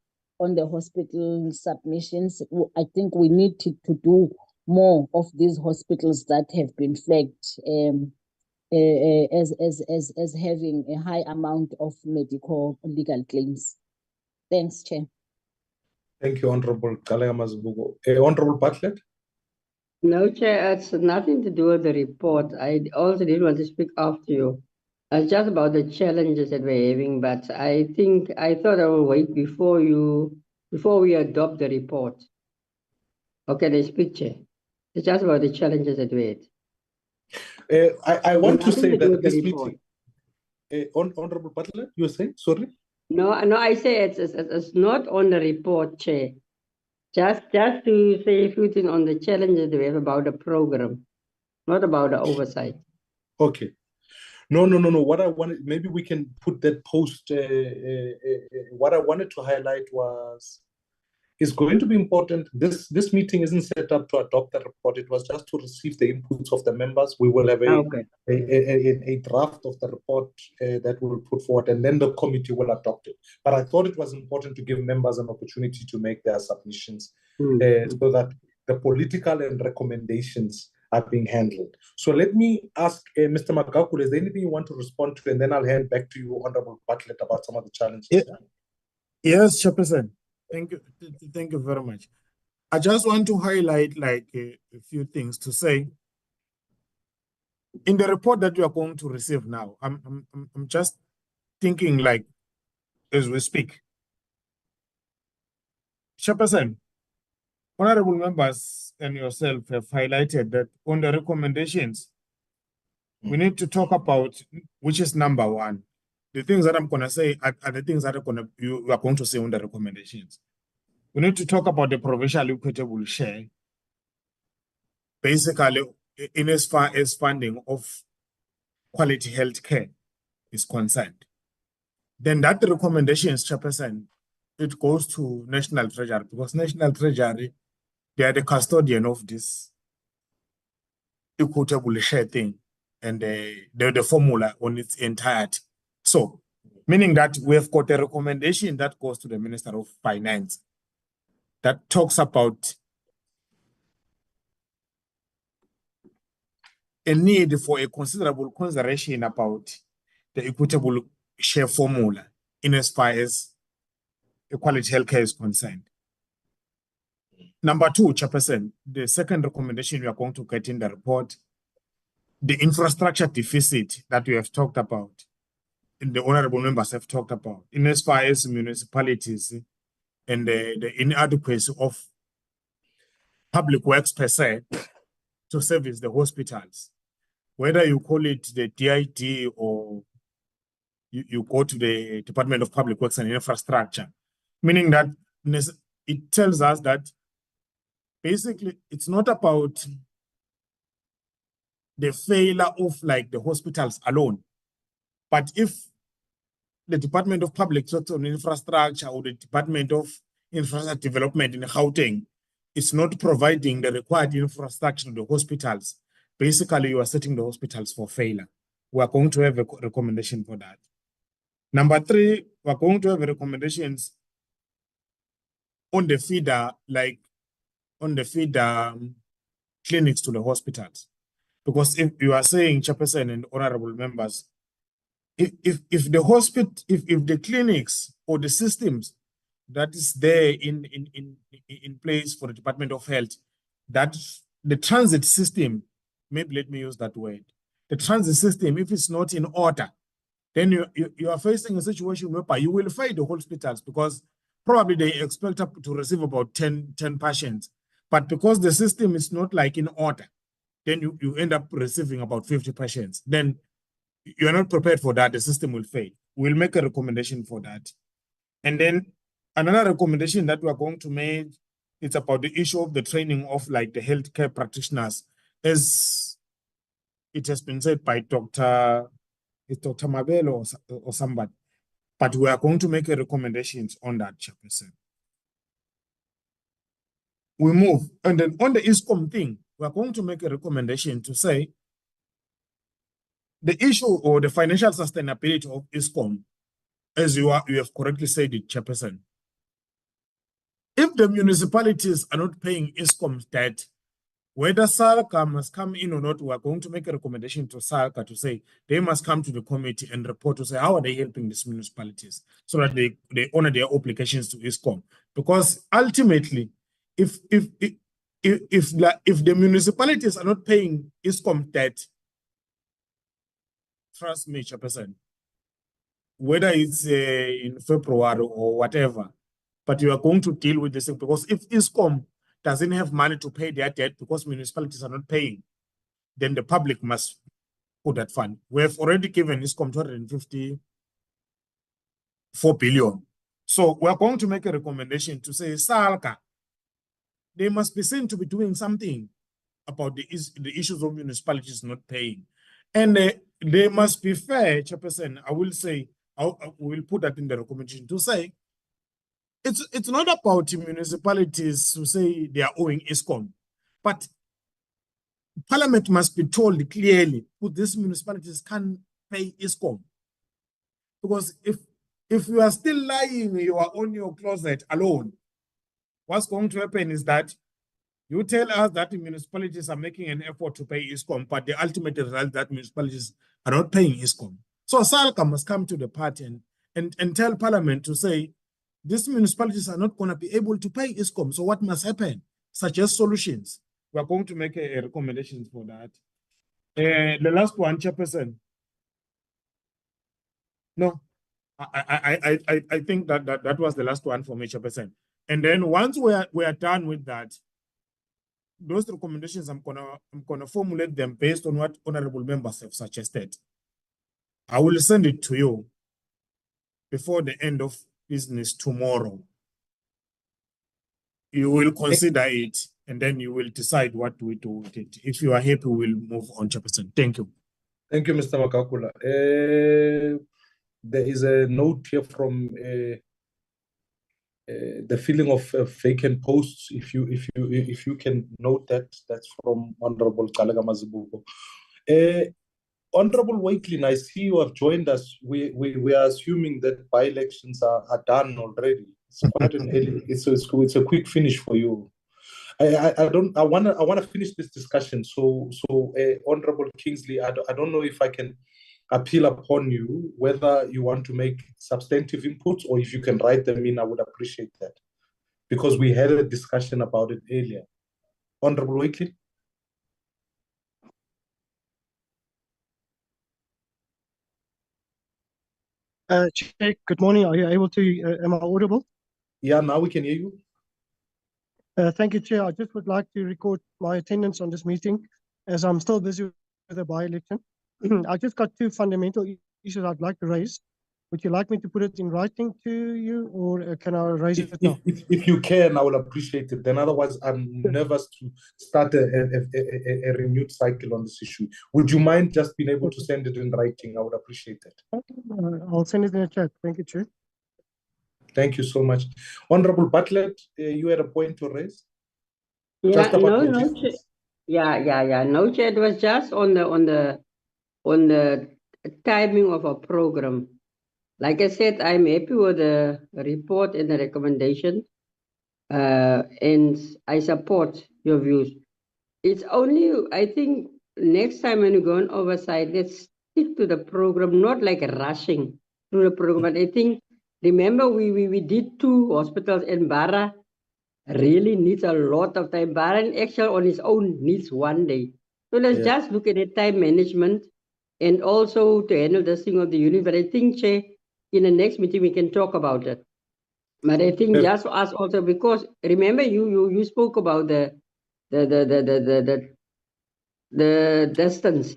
hospital submissions. I think we need to do more of these hospitals that have been flagged as having a high amount of medical legal claims. Thanks, Chair. Thank you, Honorable Kalema. Honorable Bartlett. No, Chair, it's nothing to do with the report. I also did want to speak after you. It's just about the challenges that we're having, but I thought I will wait before we adopt the report. Okay, the speak, Chair. It's just about the challenges that we had. I want to say that this meeting, Honorable Bartlett, you were saying, sorry? No, I say it's not on the report, Chair. Just to say a few things on the challenges we have about the program, not about the oversight. Okay. No. What I wanted, maybe we can put that post. What I wanted to highlight was, it's going to be important. This meeting isn't set up to adopt the report. It was just to receive the inputs of the members. We will have a draft of the report that we will put forward, and then the committee will adopt it. But I thought it was important to give members an opportunity to make their submissions so that the political and recommendations are being handled. So let me ask Mr. Magagula, is there anything you want to respond to? And then I'll hand back to you, Honorable Bartlett, about some of the challenges. Yes, Chairperson. Thank you very much. I just want to highlight like a few things to say. In the report that you are going to receive now, I'm just thinking like as we speak. Chairperson, honorable members and yourself have highlighted that on the recommendations, we need to talk about which is number one. The things that I'm going to say are the things that you are going to say on the recommendations. We need to talk about the provincial equitable share, basically in as far as funding of quality health care is concerned. Then that recommendations, Chairperson, it goes to National Treasury, because National Treasury, they are the custodian of this equitable share thing and the formula on its entirety. So, meaning that we have got a recommendation that goes to the Minister of Finance. that talks about a need for a considerable consideration about the equitable share formula in as far as equality healthcare is concerned. Number two, Chairperson, the second recommendation we are going to get in the report, the infrastructure deficit that we have talked about, and the honorable members have talked about, in as far as municipalities and the inadequacy of public works per se to service the hospitals, whether you call it the DID or you go to the Department of Public Works and Infrastructure, meaning that it tells us that basically it's not about the failure of like the hospitals alone, but if the Department of Public Works and Infrastructure or the Department of Infrastructure Development in Gauteng is not providing the required infrastructure to the hospitals, basically you are setting the hospitals for failure. We are going to have a recommendation for that. Number three, we are going to have recommendations on the feeder, like on the feeder clinics to the hospitals. Because if you are saying, Chairperson and honorable members, if the clinics or the systems that is there in place for the Department of Health, that the transit system, maybe let me use that word, the transit system, if it's not in order, then you are facing a situation whereby you will fight the hospitals because probably they expect to receive about 10 patients. But because the system is not like in order, then you end up receiving about 50 patients. Then you are not prepared for that, the system will fail. We'll make a recommendation for that. And then another recommendation that we are going to make, it's about the issue of the training of like the healthcare practitioners. As it has been said by Dr. Mabel or somebody, but we are going to make a recommendations on that, Chairperson. We move, and then on the ISCOM thing, we are going to make a recommendation to say the issue or the financial sustainability of ISCOM, as you have correctly said it, Chairperson. If the municipalities are not paying ISCOM's debt, whether SALCA must come in or not, we are going to make a recommendation to SALCA to say they must come to the committee and report to say how are they helping these municipalities so that they honor their obligations to ISCOM. Because ultimately, if the municipalities are not paying ISCOM debt, trust me, Chairperson, whether it's in February or whatever, but you are going to deal with this thing because if ISCOM doesn't have money to pay their debt because municipalities are not paying, then the public must put that fund. We have already given ISCOM 254 billion. So we are going to make a recommendation to say, SALCA, they must be seen to be doing something about the issues of municipalities not paying. And they must be fair, Chairperson. I will say, I will put that in the recommendation to say, it's not about municipalities to say they are owing ISCOM, but Parliament must be told clearly that these municipalities can't pay ISCOM. Because if you are still lying, you are on your closet alone, what's going to happen is that you tell us that the municipalities are making an effort to pay ISCOM, but the ultimate result that municipalities are not paying ISCOM. So SALCA must come to the party and tell Parliament to say, these municipalities are not going to be able to pay ISCOM. So what must happen? Suggest solutions. We are going to make a recommendation for that. The last one, Chairperson. No, I think that was the last one for me, Chairperson. And then once we are done with that, those recommendations, I'm gonna formulate them based on what honorable members have suggested. I will send it to you before the end of business tomorrow. You will consider it and then you will decide what we do with it. If you are happy, we'll move on, Chairperson. Thank you. Thank you, Mr. Makakula. There is a note here from the filling of vacant posts. If you can note that, that's from Honorable Kalega Mazibuko. Honorable Wakelin, I see you have joined us. We are assuming that by-elections are done already. It's quite an early. It's a quick finish for you. I wanna finish this discussion. So Honorable Kingsley, I don't know if I can appeal upon you whether you want to make substantive inputs or if you can write them in. I would appreciate that because we had a discussion about it earlier. Honorable Wakely. Chair, good morning. Are you able to, am I audible? Yeah, now we can hear you. Thank you, Chair. I just would like to record my attendance on this meeting as I'm still busy with the by-election. I just got two fundamental issues I'd like to raise. Would you like me to put it in writing to you or can I raise it now? If you can, I will appreciate it. Then otherwise, I'm nervous to start a renewed cycle on this issue. Would you mind just being able to send it in writing? I would appreciate that. I'll send it in a chat. Thank you, Chair. Thank you so much. Honorable Bartlett, you had a point to raise? Yeah, no, Chair. Yeah. No, Chair, it was just on the timing of our program. Like I said, I'm happy with the report and the recommendation, and I support your views. It's only, I think, next time when you go on oversight, let's stick to the program, not like rushing through the program. But I think, remember, we did 2 hospitals, and Bara really needs a lot of time. Bara and Excel on its own needs 1 day. So let's just look at the time management and also to handle this thing of the unit. But I think, Chair, in the next meeting, we can talk about it. But I think just for us also, because remember you spoke about the distance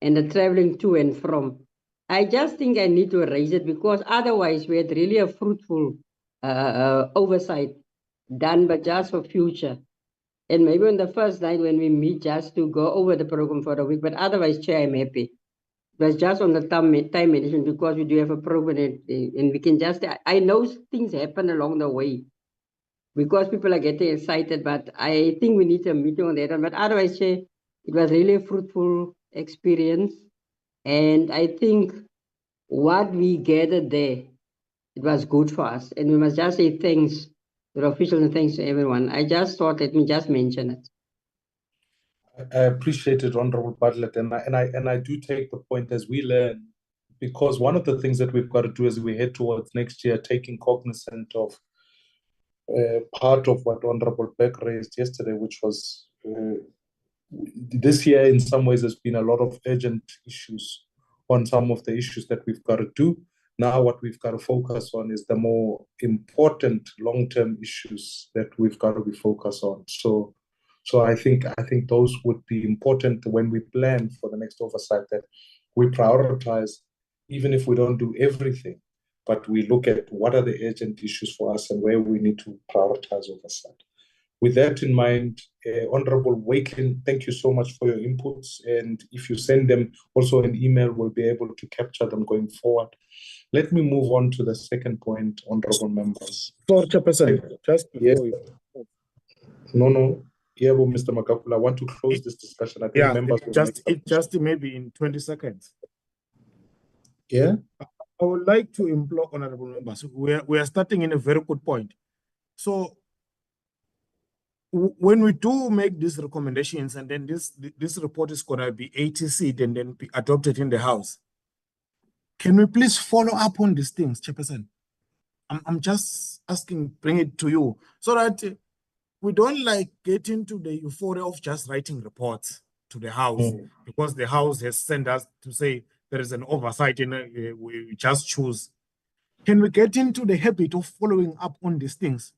and the traveling to and from. I just think I need to raise it because otherwise we had really a fruitful oversight done, but just for future. And maybe on the first night when we meet, just to go over the program for a week. But otherwise, Chair, I'm happy. But just on the time management, because we do have a program and we can just, I know things happen along the way because people are getting excited, but I think we need a meeting on that one. But otherwise, Chair, it was really a fruitful experience. And I think what we gathered there, it was good for us. And we must just say thanks to the officials and thanks to everyone. I just thought, let me just mention it. I appreciate it, Honorable Bartlett, and I do take the point as we learn, because one of the things that we've got to do as we head towards next year, taking cognizant of part of what Honorable Beck raised yesterday, which was this year in some ways there's been a lot of urgent issues on some of the issues that we've got to do. Now what we've got to focus on is the more important long-term issues that we've got to be focused on. So I think those would be important when we plan for the next oversight, that we prioritize, even if we don't do everything, but we look at what are the urgent issues for us and where we need to prioritize oversight. With that in mind, Honorable Wakelin, thank you so much for your inputs. And if you send them also an email, we'll be able to capture them going forward. Let me move on to the second point, Honorable Members. Sorry, Chairperson, just before you. No. Yeah, well, Mr. Makakula, I want to close this discussion. I think members just maybe in 20 seconds. Yeah. I would like to implore honorable members. We are starting in a very good point. So when we do make these recommendations and then this report is going to be ATC'd and then be adopted in the House, can we please follow up on these things, Chairperson? I'm just asking, bring it to you so that we don't like get into the euphoria of just writing reports to the House because the House has sent us to say there is an oversight and we just choose. Can we get into the habit of following up on these things?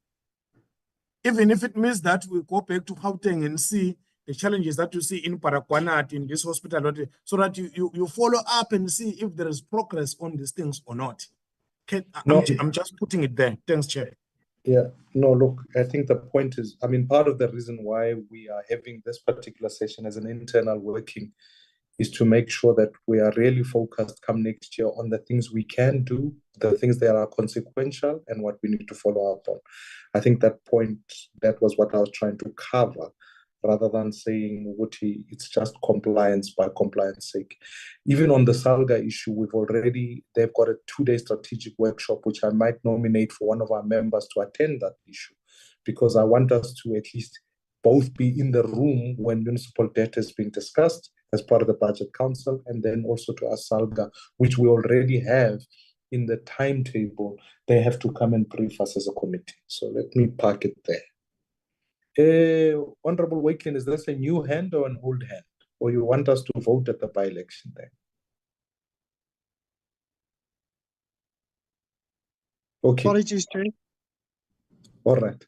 Even if it means that we go back to Gauteng and see the challenges that you see in Paraquanat, in this hospital, so that you follow up and see if there is progress on these things or not. I'm just putting it there. Thanks, Chair. Yeah, no, look, I think the point is, I mean, part of the reason why we are having this particular session as an internal working is to make sure that we are really focused come next year on the things we can do, the things that are consequential, and what we need to follow up on. I think that point, that was what I was trying to cover. rather than saying it's just compliance by compliance sake. Even on the SALGA issue, they've got a 2-day strategic workshop, which I might nominate for one of our members to attend that issue, because I want us to at least both be in the room when municipal debt is being discussed as part of the Budget Council, and then also to ask SALGA, which we already have in the timetable. They have to come and brief us as a committee. So let me park it there. Honorable Wakelin, is this a new hand or an old hand? Or you want us to vote at the by-election then? Okay. Apologies, Chair. All right.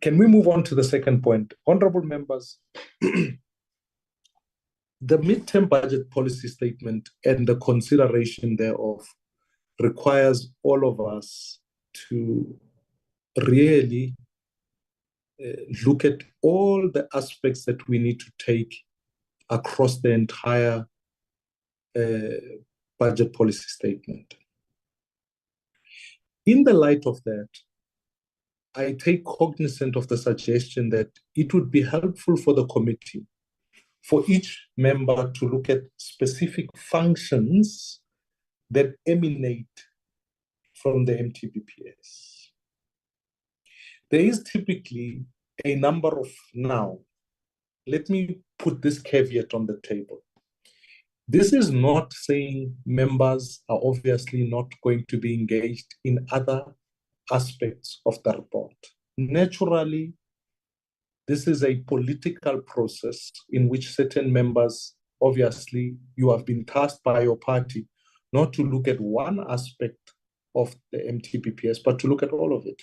Can we move on to the second point? Honorable members, the midterm budget policy statement and the consideration thereof requires all of us to really look at all the aspects that we need to take across the entire budget policy statement. In the light of that, I take cognizant of the suggestion that it would be helpful for the committee, for each member to look at specific functions that emanate from the MTBPS. There is typically a number of, now, let me put this caveat on the table. This is not saying members are obviously not going to be engaged in other aspects of the report. Naturally, this is a political process in which certain members, obviously, you have been tasked by your party not to look at one aspect of the MTBPS, but to look at all of it.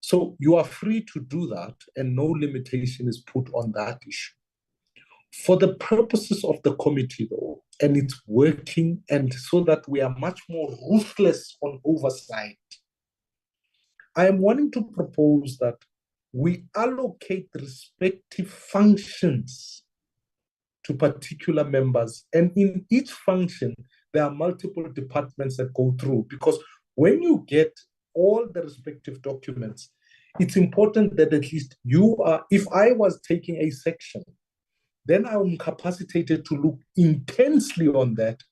So you are free to do that, and no limitation is put on that issue. For the purposes of the committee, though, and it's working, and so that we are much more ruthless on oversight, I am wanting to propose that we allocate respective functions to particular members. And in each function, there are multiple departments that go through, because when you get all the respective documents, it's important that at least you are, if I was taking a section, then I'm capacitated to look intensely on that,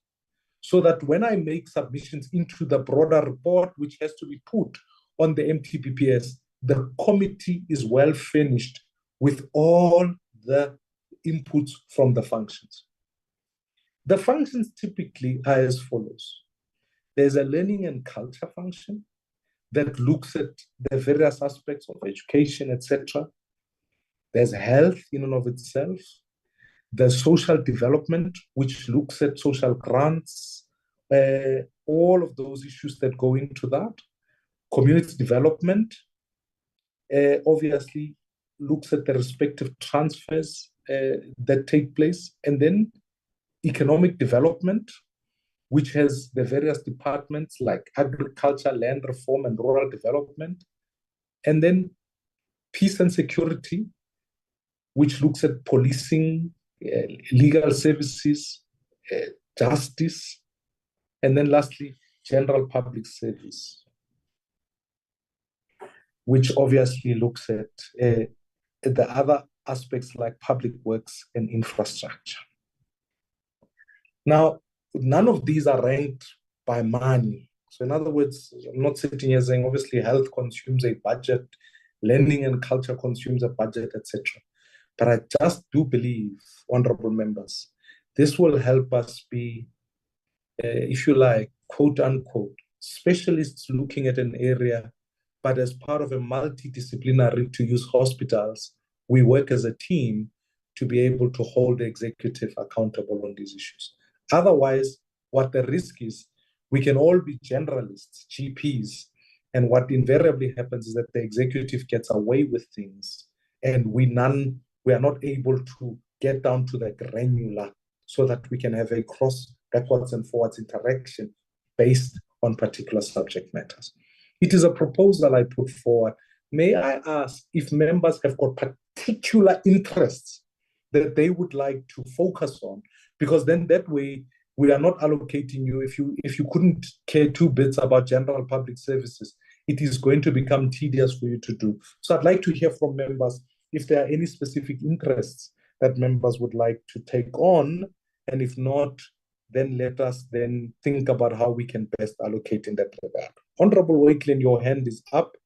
so that when I make submissions into the broader report, which has to be put on the MTBPS, the committee is well finished with all the inputs from the functions. The functions typically are as follows. There's a learning and culture function that looks at the various aspects of education, etc. There's health in and of itself. There's social development, which looks at social grants, all of those issues that go into that. Community development, obviously, looks at the respective transfers that take place. And then economic development, which has the various departments like agriculture, land reform, and rural development. And then peace and security, which looks at policing, legal services, justice, and then lastly, general public service, which obviously looks at the other aspects like public works and infrastructure. Now, none of these are ranked by money. So in other words, I'm not sitting here saying, obviously, health consumes a budget, learning and culture consumes a budget, etc. But I just do believe, honorable members, this will help us be, if you like, quote unquote, specialists looking at an area, but as part of a multidisciplinary, to use hospitals, we work as a team to be able to hold the executive accountable on these issues. Otherwise, what the risk is, we can all be generalists, GPs, and what invariably happens is that the executive gets away with things, and we are not able to get down to the granular so that we can have a cross, backwards and forwards interaction based on particular subject matters. It is a proposal I put forward. May I ask if members have got particular interests that they would like to focus on? Because then that way, we are not allocating you. If you couldn't care 2 bits about general public services, it is going to become tedious for you to do. So I'd like to hear from members if there are any specific interests that members would like to take on, and if not, then let us then think about how we can best allocate in that regard. Honorable Wakelin, your hand is up,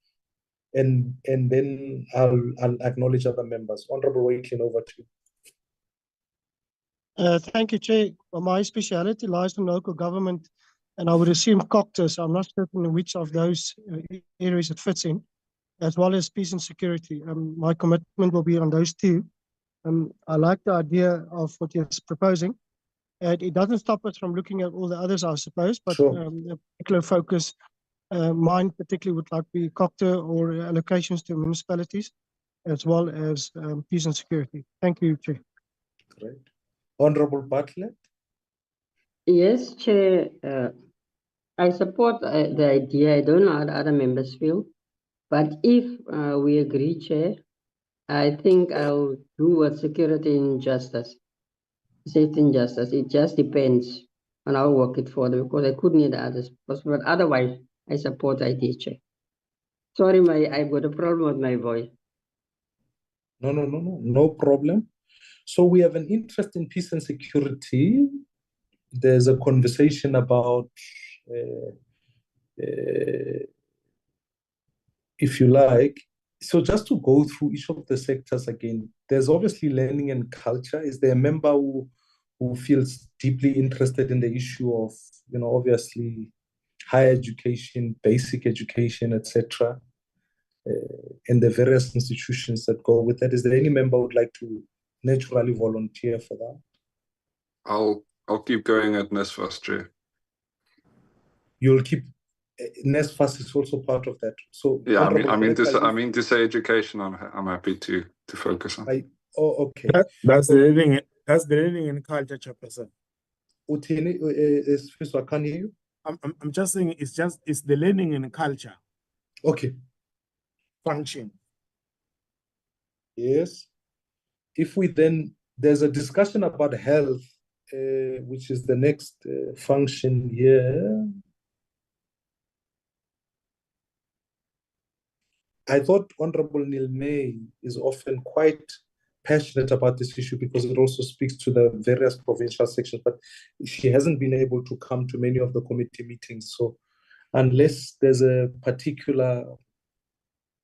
and then I'll acknowledge other members. Honorable Wakelin, over to you. Thank you, Chair. Well, my speciality lies in local government, and I would assume COCTA, so I'm not certain which of those areas it fits in, as well as peace and security. My commitment will be on those two. I like the idea of what you're proposing. It doesn't stop us from looking at all the others, I suppose, but Sure. the particular focus, mine particularly would like to be COCTA or allocations to municipalities, as well as peace and security. Thank you, Chair. Great. Honorable Bartlett? Yes, Chair. I support the idea. I don't know how the other members feel. But if we agree, Chair, I think I'll do what security and justice, safety and justice. It just depends on how I work it further, because I could need others. But otherwise, I support the idea, Chair. Sorry, I've got a problem with my voice. No problem. So we have an interest in peace and security. There's a conversation about, if you like, so just to go through each of the sectors again, there's obviously learning and culture. Is there a member who feels deeply interested in the issue of, obviously higher education, basic education, etc., and the various institutions that go with that? Is there any member who would like to naturally volunteer for that? I'll keep going at NSFAS, Chair. You'll keep NSFAS is also part of that. So yeah, I mean to say education. I'm happy to focus on. Okay. That's the learning and culture, Chairperson. I can't hear you. I'm just saying it's the learning and culture. Okay. Function. Yes. If we then, there's a discussion about health, which is the next function here. I thought Honorable Nilmay is often quite passionate about this issue because it also speaks to the various provincial sections, but she hasn't been able to come to many of the committee meetings. So unless there's a particular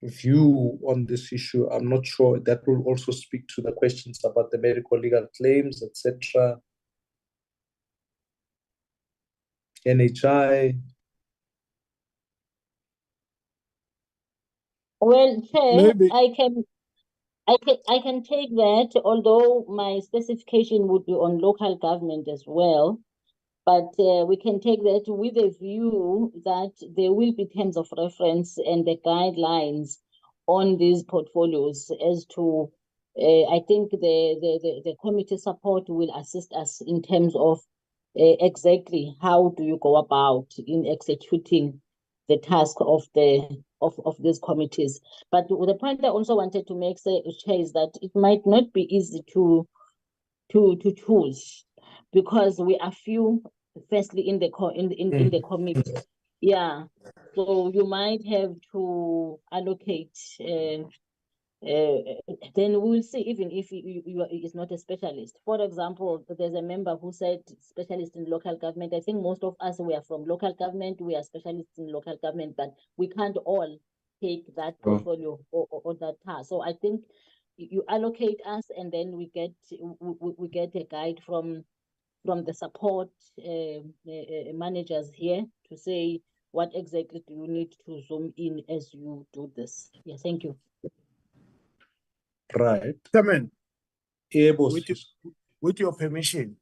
view on this issue, I'm not sure. That will also speak to the questions about the medical legal claims, etc. NHI. Well, Chair, Maybe. I can take that, although my specification would be on local government as well. But we can take that with a view that there will be terms of reference and the guidelines on these portfolios as to, I think the committee support will assist us in terms of exactly how do you go about in executing the task of these committees. But the point I also wanted to make, Chair, is that it might not be easy to choose, because we are few, firstly in the committee. Yeah, so you might have to allocate. Then we will see, even if you is not a specialist. For example, there's a member who said specialist in local government. I think most of us, we are from local government, we are specialists in local government, but we can't all take that portfolio or that task. So I think you allocate us, and then we get a guide from the support managers here to say what exactly do you need to zoom in as you do this. Yeah, thank you. Right. Chairman, with your permission,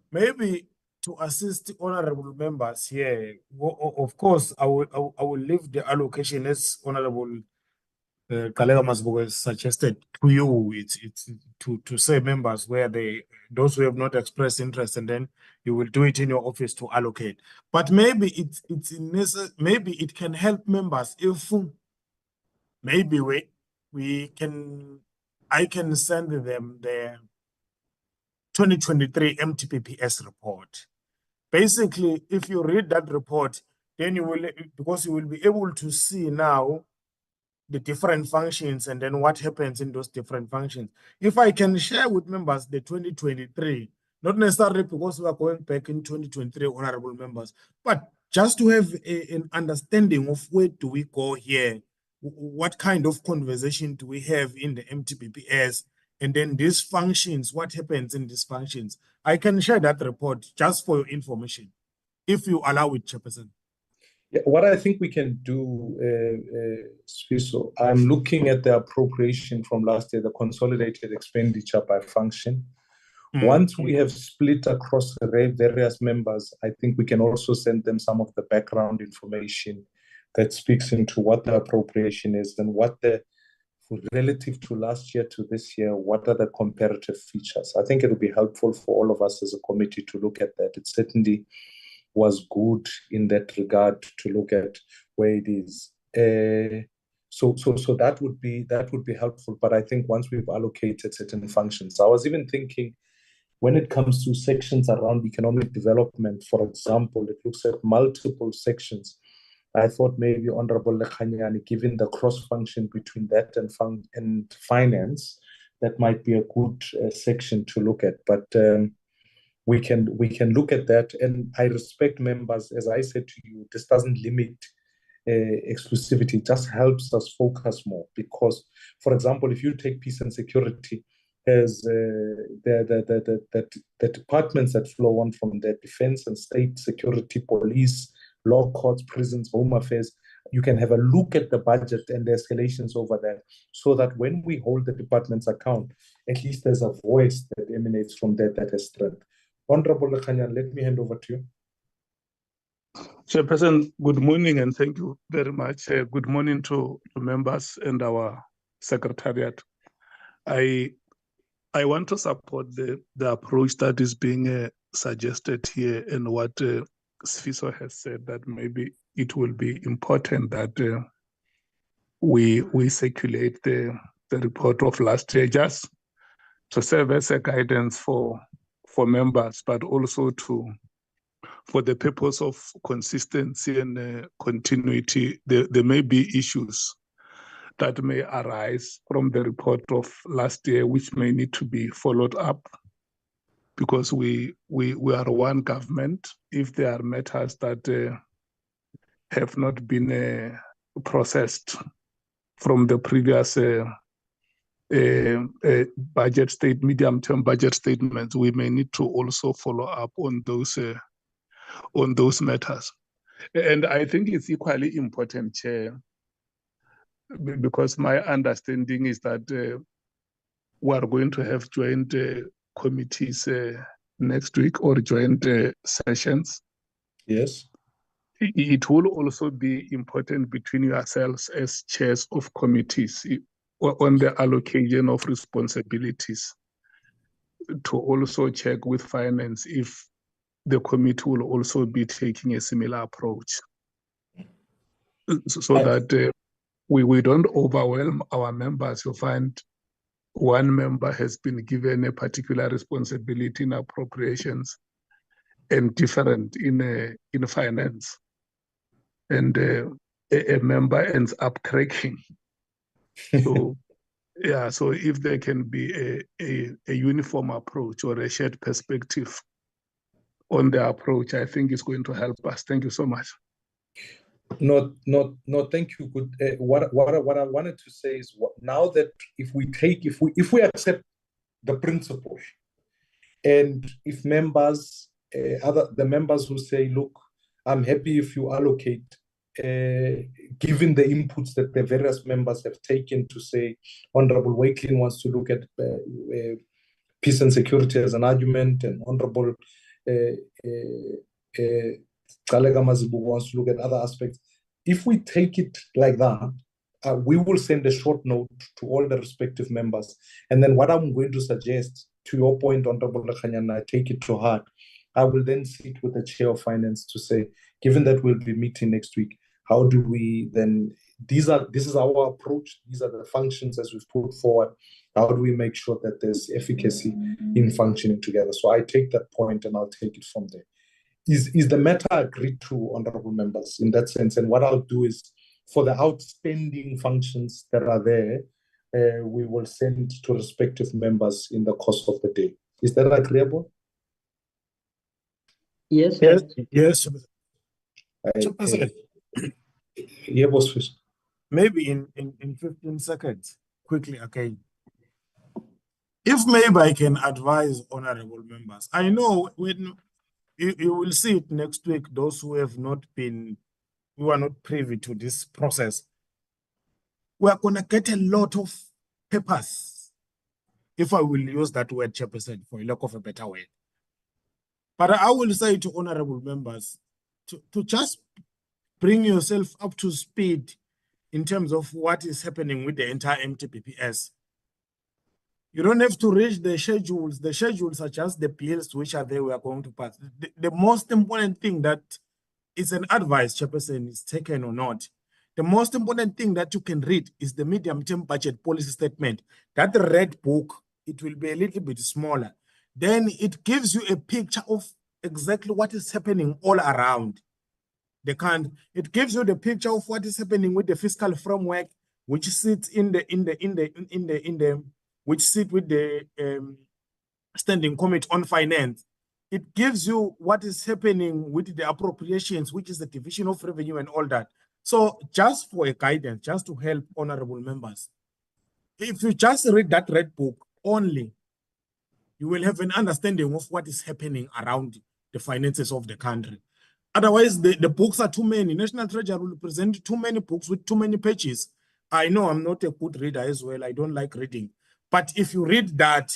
maybe to assist honorable members here, of course, I will leave the allocation as Honorable Kalega Masbogo has suggested to you. It's to say members where those who have not expressed interest, and then you will do it in your office to allocate. But maybe maybe it can help members if maybe I can send them the 2023 MTPPS report. Basically, if you read that report, then you will be able to see now the different functions and then what happens in those different functions. If I can share with members the 2023, not necessarily because we are going back in 2023, honorable members, but just to have an understanding of where do we go here, what kind of conversation do we have in the MTBPS, and then these functions, what happens in these functions. I can share that report just for your information, if you allow it, Chairperson. Yeah, what I think we can do, Sfiso, I'm looking at the appropriation from last year, the consolidated expenditure by function. Once we have split across the various members, I think we can also send them some of the background information that speaks into what the appropriation is and what the, relative to last year to this year, what are the comparative features. I think it will be helpful for all of us as a committee to look at that. It certainly was good in that regard to look at where it is. So that would be helpful. But I think once we've allocated certain functions, I was even thinking when it comes to sections around economic development, for example, it looks at multiple sections. I thought maybe Honorable Lekhanyani, given the cross function between that and finance, that might be a good section to look at. But we can look at that, and I respect members. As I said to you, this doesn't limit exclusivity; it just helps us focus more. Because, for example, if you take peace and security, as the departments that flow on from the defense and state security, police, law courts, prisons, home affairs, you can have a look at the budget and the escalations over there, so that when we hold the department's account, at least there's a voice that emanates from there that has strength. Honorable Lekhanyan, let me hand over to you. Chairperson, good morning and thank you very much. Good morning to members and our secretariat. I want to support the approach that is being suggested here, and what Sfiso has said, that maybe it will be important that we circulate the report of last year, just to serve as a guidance for members, but also for the purpose of consistency and continuity. There may be issues that may arise from the report of last year, which may need to be followed up, because we are one government. If there are matters that have not been processed from the previous medium-term budget statements, we may need to also follow up on those matters. And I think it's equally important, Chair, because my understanding is that we are going to have joint committees next week, or joint sessions. Yes. It will also be important between yourselves as chairs of committees on the allocation of responsibilities, to also check with finance if the committee will also be taking a similar approach, so that we don't overwhelm our members. You find one member has been given a particular responsibility in appropriations and different in finance, and a member ends up cracking. So yeah, so if there can be a uniform approach or a shared perspective on the approach, I think it's going to help us. Thank you so much. No, thank you. Good. What I wanted to say is, now that if we accept the principle, and if members, the members who say, look, I'm happy if you allocate, given the inputs that the various members have taken to say, Honorable Wakelin wants to look at peace and security as an argument, and Honorable Kalega Mazibugu wants to look at other aspects. If we take it like that, we will send a short note to all the respective members. And then what I'm going to suggest, to your point, Honorable Lekhanyan, I take it to heart, I will then sit with the Chair of Finance to say, given that we'll be meeting next week, how do we then, this is our approach, these are the functions as we've put forward, how do we make sure that there's efficacy in functioning together? So I take that point and I'll take it from there. Is the matter agreed to, honorable members, in that sense? And what I'll do is, for the outstanding functions that are there, we will send to respective members in the course of the day. Is that agreeable? Yes, Yes, sir. yes. Chairperson. Yeah, boss. Maybe in 15 seconds, quickly, okay. If maybe I can advise honorable members, I know when you will see it next week, those who are not privy to this process, we are going to get a lot of papers, if I will use that word, Chairperson, for lack of a better word. But I will say to honorable members to just bring yourself up to speed in terms of what is happening with the entire MTPPS. You don't have to read the schedules. The schedules are just the bills which are there we are going to pass. The most important thing that is an advice, Chairperson, is taken or not. The most important thing that you can read is the medium-term budget policy statement. That red book, it will be a little bit smaller. Then it gives you a picture of exactly what is happening all around the country. It gives you the picture of what is happening with the fiscal framework, which sits which sit with the Standing Committee on Finance. It gives you what is happening with the appropriations, which is the division of revenue and all that. So just for a guidance, just to help honorable members, if you just read that red book only, you will have an understanding of what is happening around the finances of the country. Otherwise, the books are too many. National Treasury will present too many books with too many pages. I know I'm not a good reader as well. I don't like reading. But if you read that,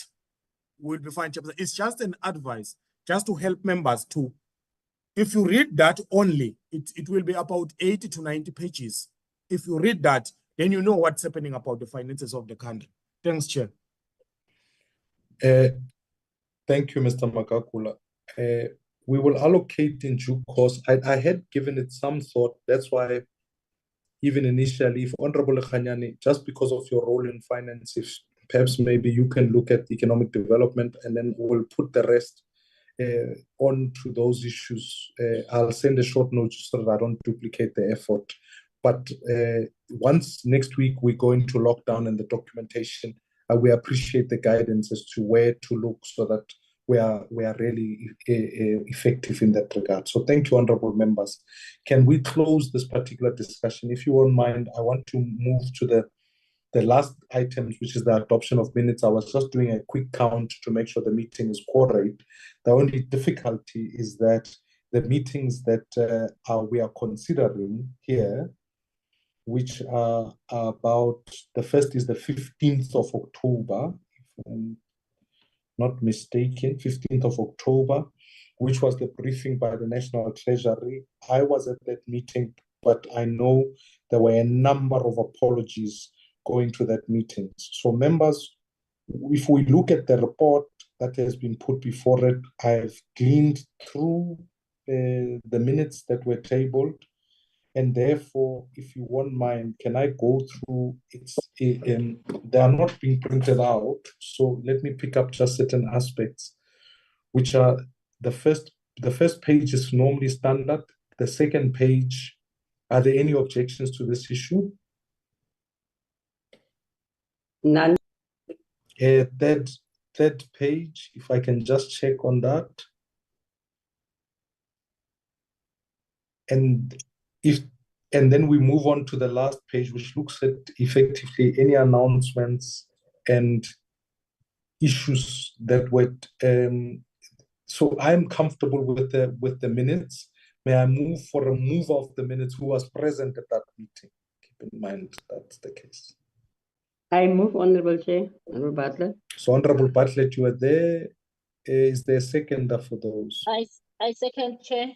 we'll be fine. It's just an advice, just to help members too. If you read that only, it will be about 80 to 90 pages. If you read that, then you know what's happening about the finances of the country. Thanks, Chair. Thank you, Mr. Makakula. We will allocate in due course. I had given it some thought. That's why even initially, if Honorable Khanyani, just because of your role in finance, if perhaps maybe you can look at economic development and then we'll put the rest on to those issues. I'll send a short note so that I don't duplicate the effort. But once next week we go into lockdown and the documentation, we appreciate the guidance as to where to look so that we are really effective in that regard. So thank you, honorable members. Can we close this particular discussion? If you won't mind, I want to move to the last items, which is the adoption of minutes. I was just doing a quick count to make sure the meeting is correct. The only difficulty is that the meetings that we are considering here, which are about, the first is the 15th of October, if I'm not mistaken, 15th of October, which was the briefing by the National Treasury. I was at that meeting, but I know there were a number of apologies going to that meeting. So members, if we look at the report that has been put before it, I've gleaned through the minutes that were tabled, and therefore, if you won't mind, can I go through they are not being printed out, so let me pick up just certain aspects, which are the first page is normally standard. The second page, are there any objections to this issue? None. Third page, if I can just check on that. And then we move on to the last page, which looks at effectively any announcements and issues that were. So I'm comfortable with the minutes. May I move for a removal of the minutes? Who was present at that meeting? Keep in mind that's the case. I move, Honorable Chair, Honorable Butler. So Honorable Bartlett, you are there. Is there a seconder for those? I second, Chair.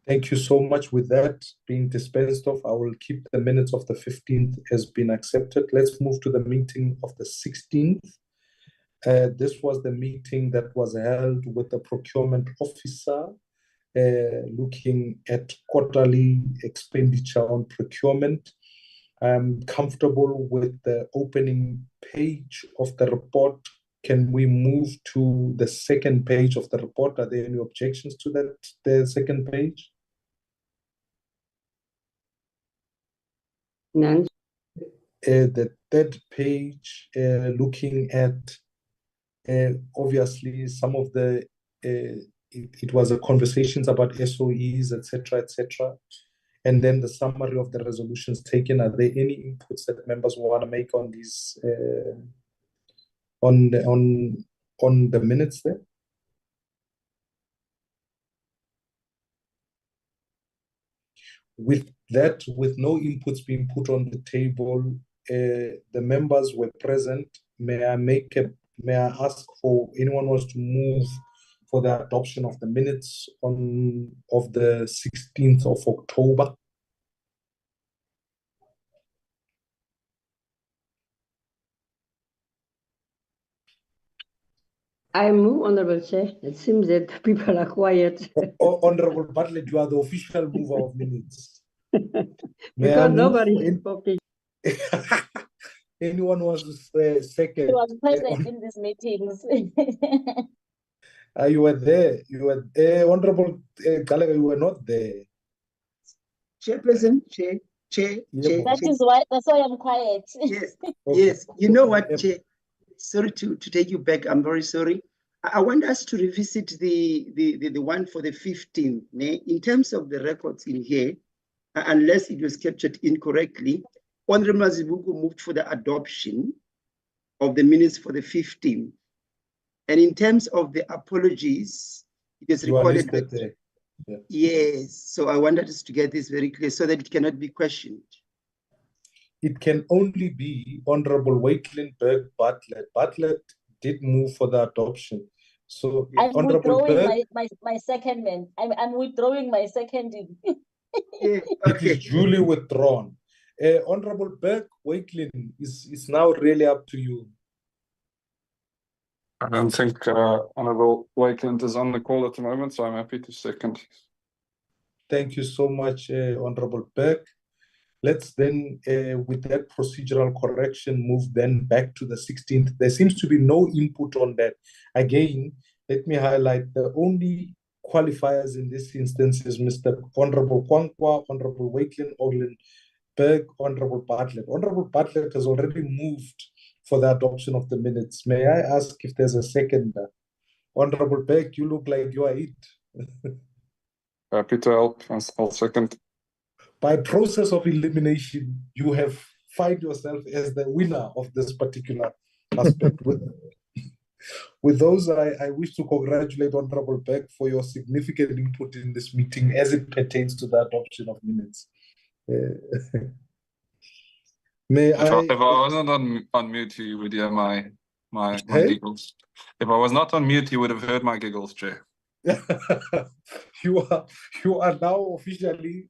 Thank you so much. With that being dispensed of, I will keep the minutes of the 15th as been accepted. Let's move to the meeting of the 16th. This was the meeting that was held with the procurement officer, looking at quarterly expenditure on procurement. I'm comfortable with the opening page of the report. Can we move to the second page of the report? Are there any objections to that, the second page? None. The third page, looking at obviously some of the it was a conversations about SOEs, etc., etc. And then the summary of the resolutions taken. Are there any inputs that members want to make on these on the minutes there? With that, with no inputs being put on the table, the members were present. May I ask for anyone who wants to move for the adoption of the minutes of the 16th of October? I move, Honorable Chair. It seems that people are quiet. Honorable Bartlett, you are the official mover of minutes. Because nobody is talking. Anyone wants to say second? He was present in these meetings. You were there. You were there. Honorable Gallagher, you were not there. Chairperson, Chair. That's why I'm quiet. Yes, Okay. yes. You know what, Chair? Sorry to take you back. I'm very sorry. I want us to revisit the one for the 15th. In terms of the records in here, unless it was captured incorrectly, Honorable Mazibuko moved for the adoption of the minutes for the 15th. And in terms of the apologies, it is recorded that, yeah. Yes, so I wanted us to get this very clear so that it cannot be questioned. It can only be Honorable Wakelenberg Bartlett. Bartlett did move for the adoption. So I'm Honorable withdrawing Berg, my secondment. I'm withdrawing my seconding. Yeah, it is duly withdrawn. Honorable Berg Wakelin is now really up to you. I don't think Honorable Wakeland is on the call at the moment, so I'm happy to second. Thank you so much, Honorable Berg. Let's then, with that procedural correction, move then back to the 16th. There seems to be no input on that. Again, let me highlight the only qualifiers in this instance is Mr. Honorable Kwankwa, Honorable Wakelin, Oglin Berg, Honorable Bartlett. Honorable Bartlett has already moved for the adoption of the minutes. May I ask if there's a seconder? Honorable Berg, you look like you are it. Happy to help. I'll second. By process of elimination, you have find yourself as the winner of this particular aspect. With those, I wish to congratulate Honorable Berg for your significant input in this meeting as it pertains to the adoption of minutes. If I wasn't on mute, you would hear my giggles. If I was not on mute, you would have heard my giggles, Chair. You are now officially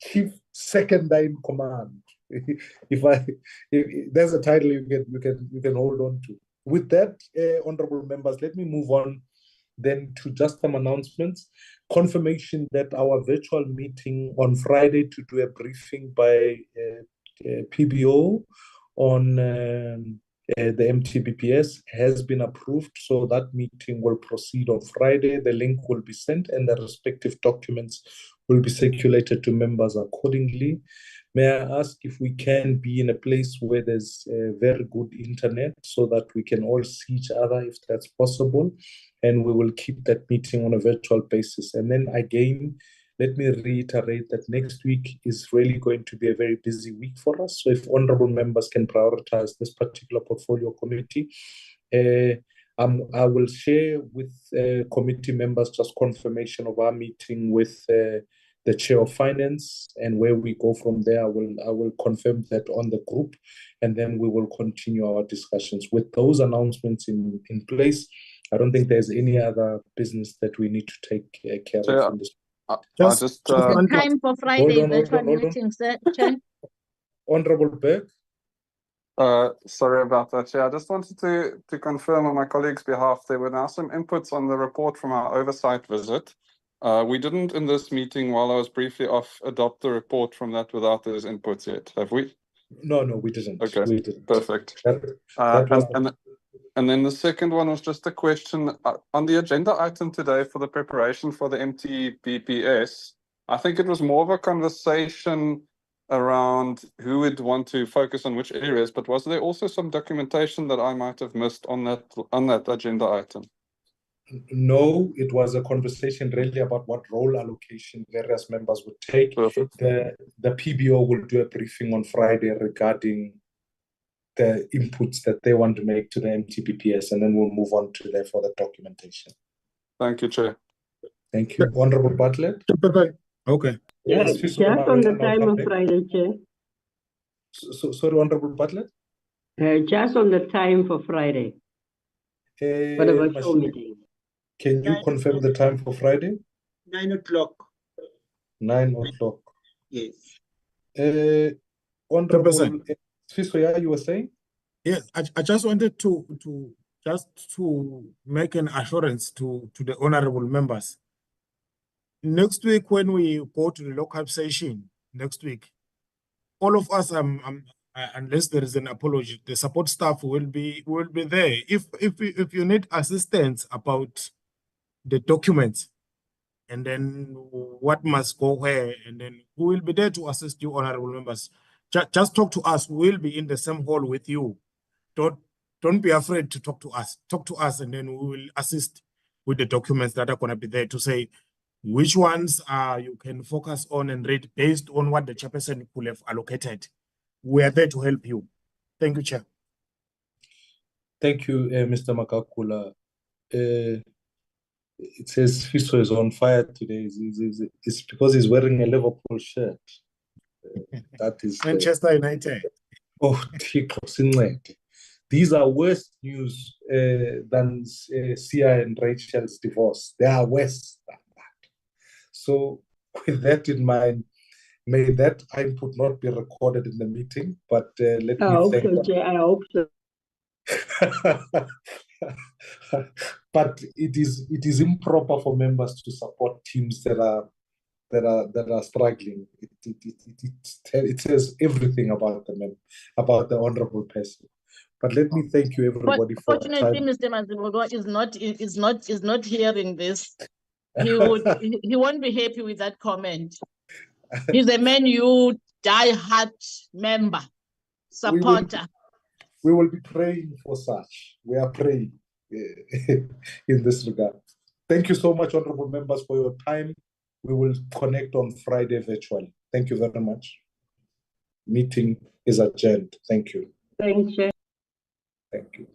chief seconder in command. If there's a title you can hold on to. With that, honorable members, let me move on then to just some announcements. Confirmation that our virtual meeting on Friday to do a briefing by PBO on the MTBPS has been approved, so that meeting will proceed on Friday. The link will be sent and the respective documents will be circulated to members accordingly. May I ask if we can be in a place where there's very good internet so that we can all see each other if that's possible, and we will keep that meeting on a virtual basis. And then again, let me reiterate that next week is really going to be a very busy week for us. So if honorable members can prioritize this particular portfolio committee, I will share with committee members just confirmation of our meeting with the chair of finance, and where we go from there, I will confirm that on the group, and then we will continue our discussions. With those announcements in place, I don't think there's any other business that we need to take care of in this. Just time for Friday virtual meetings, Chair. Honorable Berg. Sorry about that, Chair. I just wanted to confirm on my colleagues' behalf, there were now some inputs on the report from our oversight visit. We didn't in this meeting, while I was briefly off, adopt the report from that without those inputs yet, have we? No, we didn't. Okay, we didn't. Perfect. And then the second one was just a question on the agenda item today for the preparation for the MTBPS. I think it was more of a conversation around who would want to focus on which areas, but was there also some documentation that I might have missed on that agenda item? No, it was a conversation really about what role allocation various members would take. Perfect. The PBO will do a briefing on Friday regarding the inputs that they want to make to the MTBPS, and then we'll move on to there for the documentation. Thank you, Chair. Thank you. Honorable Bartlett? Okay. Yes, Just on the time of Friday, Chair. Sorry, Honorable Bartlett? Just on the time for Friday, for the virtual meeting. Can you confirm the time for Friday? 9 o'clock. 9 o'clock. Yes. Honorable Sfiso, you were saying? Yes, I just wanted to make an assurance to the honorable members. Next week, when we go to the local session next week, all of us, unless there is an apology, the support staff will be there. If you need assistance about the documents, and then what must go where, and then we will be there to assist you, honorable members. Just talk to us. We'll be in the same hall with you. Don't be afraid to talk to us. Talk to us, and then we will assist with the documents that are going to be there to say which ones you can focus on and read based on what the chairperson could have allocated. We are there to help you. Thank you, Chair. Thank you, Mr. Makakula. It says Fiso is on fire today. It's because he's wearing a Liverpool shirt. That is Manchester United. Oh, these are worse news than Sia and Rachel's divorce. They are worse than that. So, with that in mind, may that input not be recorded in the meeting. But let me thank. Chair, I hope so. But it is improper for members to support teams that are struggling. It says everything about about the honorable person. But let me thank you, everybody, for your time. Fortunately, Mr. Mazibogo is not hearing this. He won't be happy with that comment. He's a Man U die-hard member, supporter. We will be praying for such. We are praying in this regard. Thank you so much, honorable members, for your time. We will connect on Friday virtually. Thank you very much. Meeting is adjourned. Thank you. Thanks, Chair. Thank you.